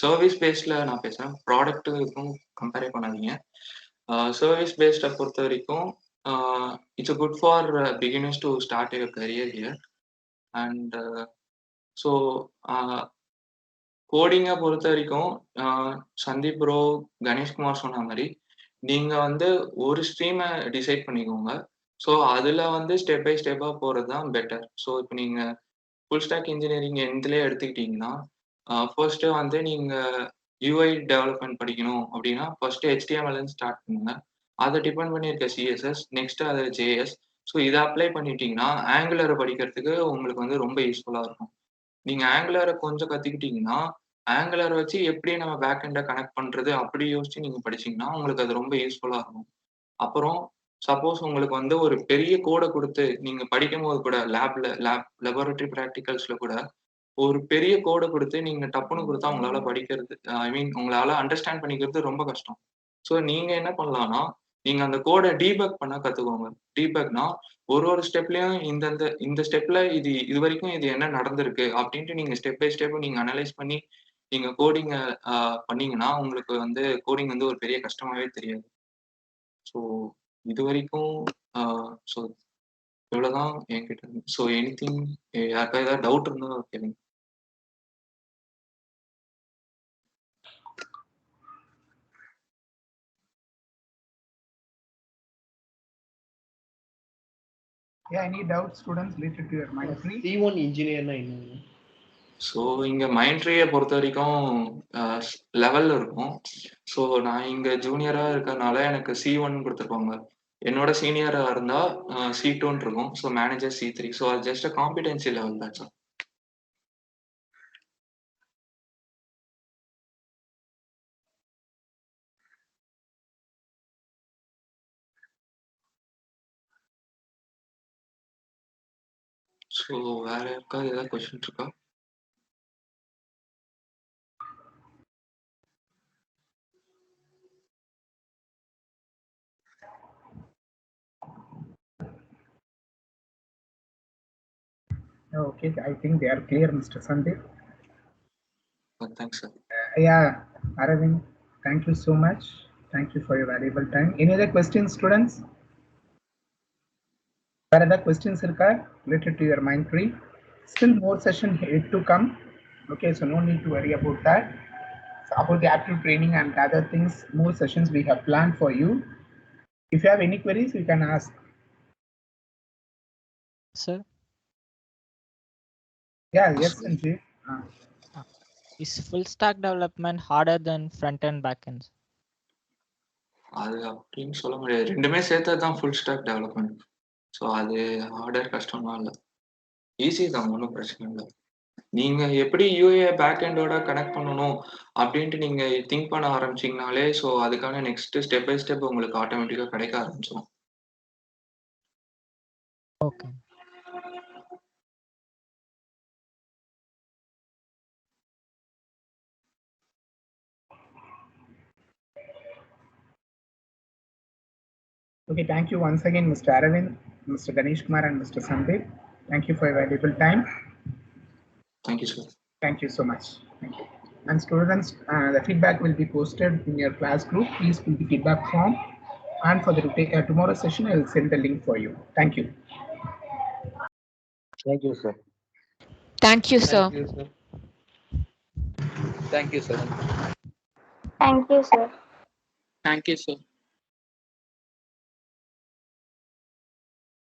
சர்வீஸ் பேஸ்டில் நான் பேசுகிறேன். ப்ராடக்ட்டுக்கும் கம்பேரே பண்ணாதீங்க. சர்வீஸ் பேஸ்டை பொறுத்த வரைக்கும் it's good for beginners to start your career here. And so கோடிங்கை பொறுத்த வரைக்கும் சந்தீப் ப்ரோ, கணேஷ்குமார் சொன்ன மாதிரி நீங்கள் வந்து ஒரு ஸ்ட்ரீமை டிசைட் பண்ணிக்கோங்க. ஸோ அதில் வந்து ஸ்டெப் பை ஸ்டெப்பாக போகிறது தான் பெட்டர். ஸோ இப்போ நீங்கள் ஃபுல் ஸ்டாக் இன்ஜினியரிங் எதுலேயே எடுத்துக்கிட்டிங்கன்னா ஃபர்ஸ்ட்டு வந்து நீங்கள் UI டெவலப்மெண்ட் படிக்கணும் அப்படின்னா ஃபர்ஸ்ட்டு HTML ஸ்டார்ட் பண்ணுங்க. அதை டிபெண்ட் பண்ணியிருக்க CSS, நெக்ஸ்ட் அது JS. ஸோ இதை அப்ளை பண்ணிட்டீங்கன்னா ஆங்குலரை படிக்கிறதுக்கு உங்களுக்கு வந்து ரொம்ப யூஸ்ஃபுல்லாக இருக்கும். நீங்கள் ஆங்குலரை கொஞ்சம் கற்றுக்கிட்டிங்கன்னா ஆங்குலரை வச்சு எப்படி நம்ம பேக் எண்டை கனெக்ட் பண்ணுறது அப்படி யோசிச்சு நீங்கள் படிச்சிங்கன்னா உங்களுக்கு அது ரொம்ப யூஸ்ஃபுல்லாக இருக்கும். அப்புறம் சப்போஸ் உங்களுக்கு வந்து ஒரு பெரிய கோடை கொடுத்து நீங்கள் படிக்கும் போது கூட லெபார்டரி ப்ராக்டிகல்ஸில் கூட ஒரு பெரிய கோடை கொடுத்து நீங்கள் டப்புன்னு கொடுத்தா உங்களால் படிக்கிறது, உங்களால் அண்டர்ஸ்டாண்ட் பண்ணிக்கிறது ரொம்ப கஷ்டம். ஸோ நீங்கள் என்ன பண்ணலாம்னா நீங்கள் அந்த கோடை டீபக் பண்ண கற்றுக்கோங்க. டீபக்னா ஒரு ஸ்டெப்லையும் இந்த ஸ்டெப்பில் இது வரைக்கும் இது என்ன நடந்திருக்கு அப்படின்ட்டு நீங்கள் ஸ்டெப் பை ஸ்டெப் நீங்கள் அனலைஸ் பண்ணி நீங்கள் கோடிங்கை பண்ணீங்கன்னா உங்களுக்கு வந்து கோடிங் வந்து ஒரு பெரிய கஷ்டமாகவே தெரியாது. ஸோ இது வரைக்கும் ஸோ இவ்வளோதான் என்கிட்ட. ஸோ எனிதிங் யாருக்கா ஏதாவது டவுட் இருந்தால் கேளுங்க. Yeah, any doubts students related to your Mindtree? C1 இன்ஜினியர்னா என்ன? ஸோ இங்கே மைண்ட்ரியை பொறுத்த வரைக்கும் லெவலில் இருக்கும். ஸோ நான் இங்கே ஜூனியராக இருக்கிறதுனால எனக்கு C1 கொடுத்துருப்பாங்க. என்னோட சீனியராக இருந்தால் C2 இருக்கும். So manager C3. ஸோ அது ஜஸ்ட் காம்பிடென்சி லெவல் தான் சார். ஸோ வேற யாருக்காவது ஏதாவது கொஸ்டின் இருக்கா? Okay, I think they are clear, Mr. Sandeep. Thanks, sir. Yeah, Aravind, thank you so much. Thank you for your valuable time. Any other questions, students? Where other questions are related to your Mindtree? Still more session yet to come. Okay, so no need to worry about that. So about the active training and other things, more sessions we have planned for you. If you have any queries, you can ask. sir. Yeah, yes, Sanjeev. Is full stack development harder than front end back end? அது அப்படின்னு சொல்ல முடியாது. ரெண்டுமே சேர்த்தது தான் full stock development. So அது harder கஷ்டமா இல்லை, ஈஸி தான், ஒன்றும் பிரச்சனை இல்லை. நீங்க எப்படி யூஏ பேக் எண்டோட கனெக்ட் பண்ணணும் அப்படின்ட்டு நீங்க திங்க் பண்ண ஆரம்பிச்சீங்கனாலே, ஸோ அதுக்கான நெக்ஸ்ட் ஸ்டெப் பை ஸ்டெப் உங்களுக்கு ஆட்டோமேட்டிக்கா கிடைக்க ஆரம்பிச்சிடும். Okay. Okay, thank you once again, Mr. Aravind, Mr. Ganesh Kumar, and Mr. Sandeep. Thank you for your valuable time. Thank you, sir. Thank you so much. Thank you. And students, the feedback will be posted in your class group. Please fill the feedback form. And for the tomorrow's session, I will send the link for you. Thank you. Thank you, sir. Thank you, sir. Thank you, sir. Thank you, sir. Thank you, sir.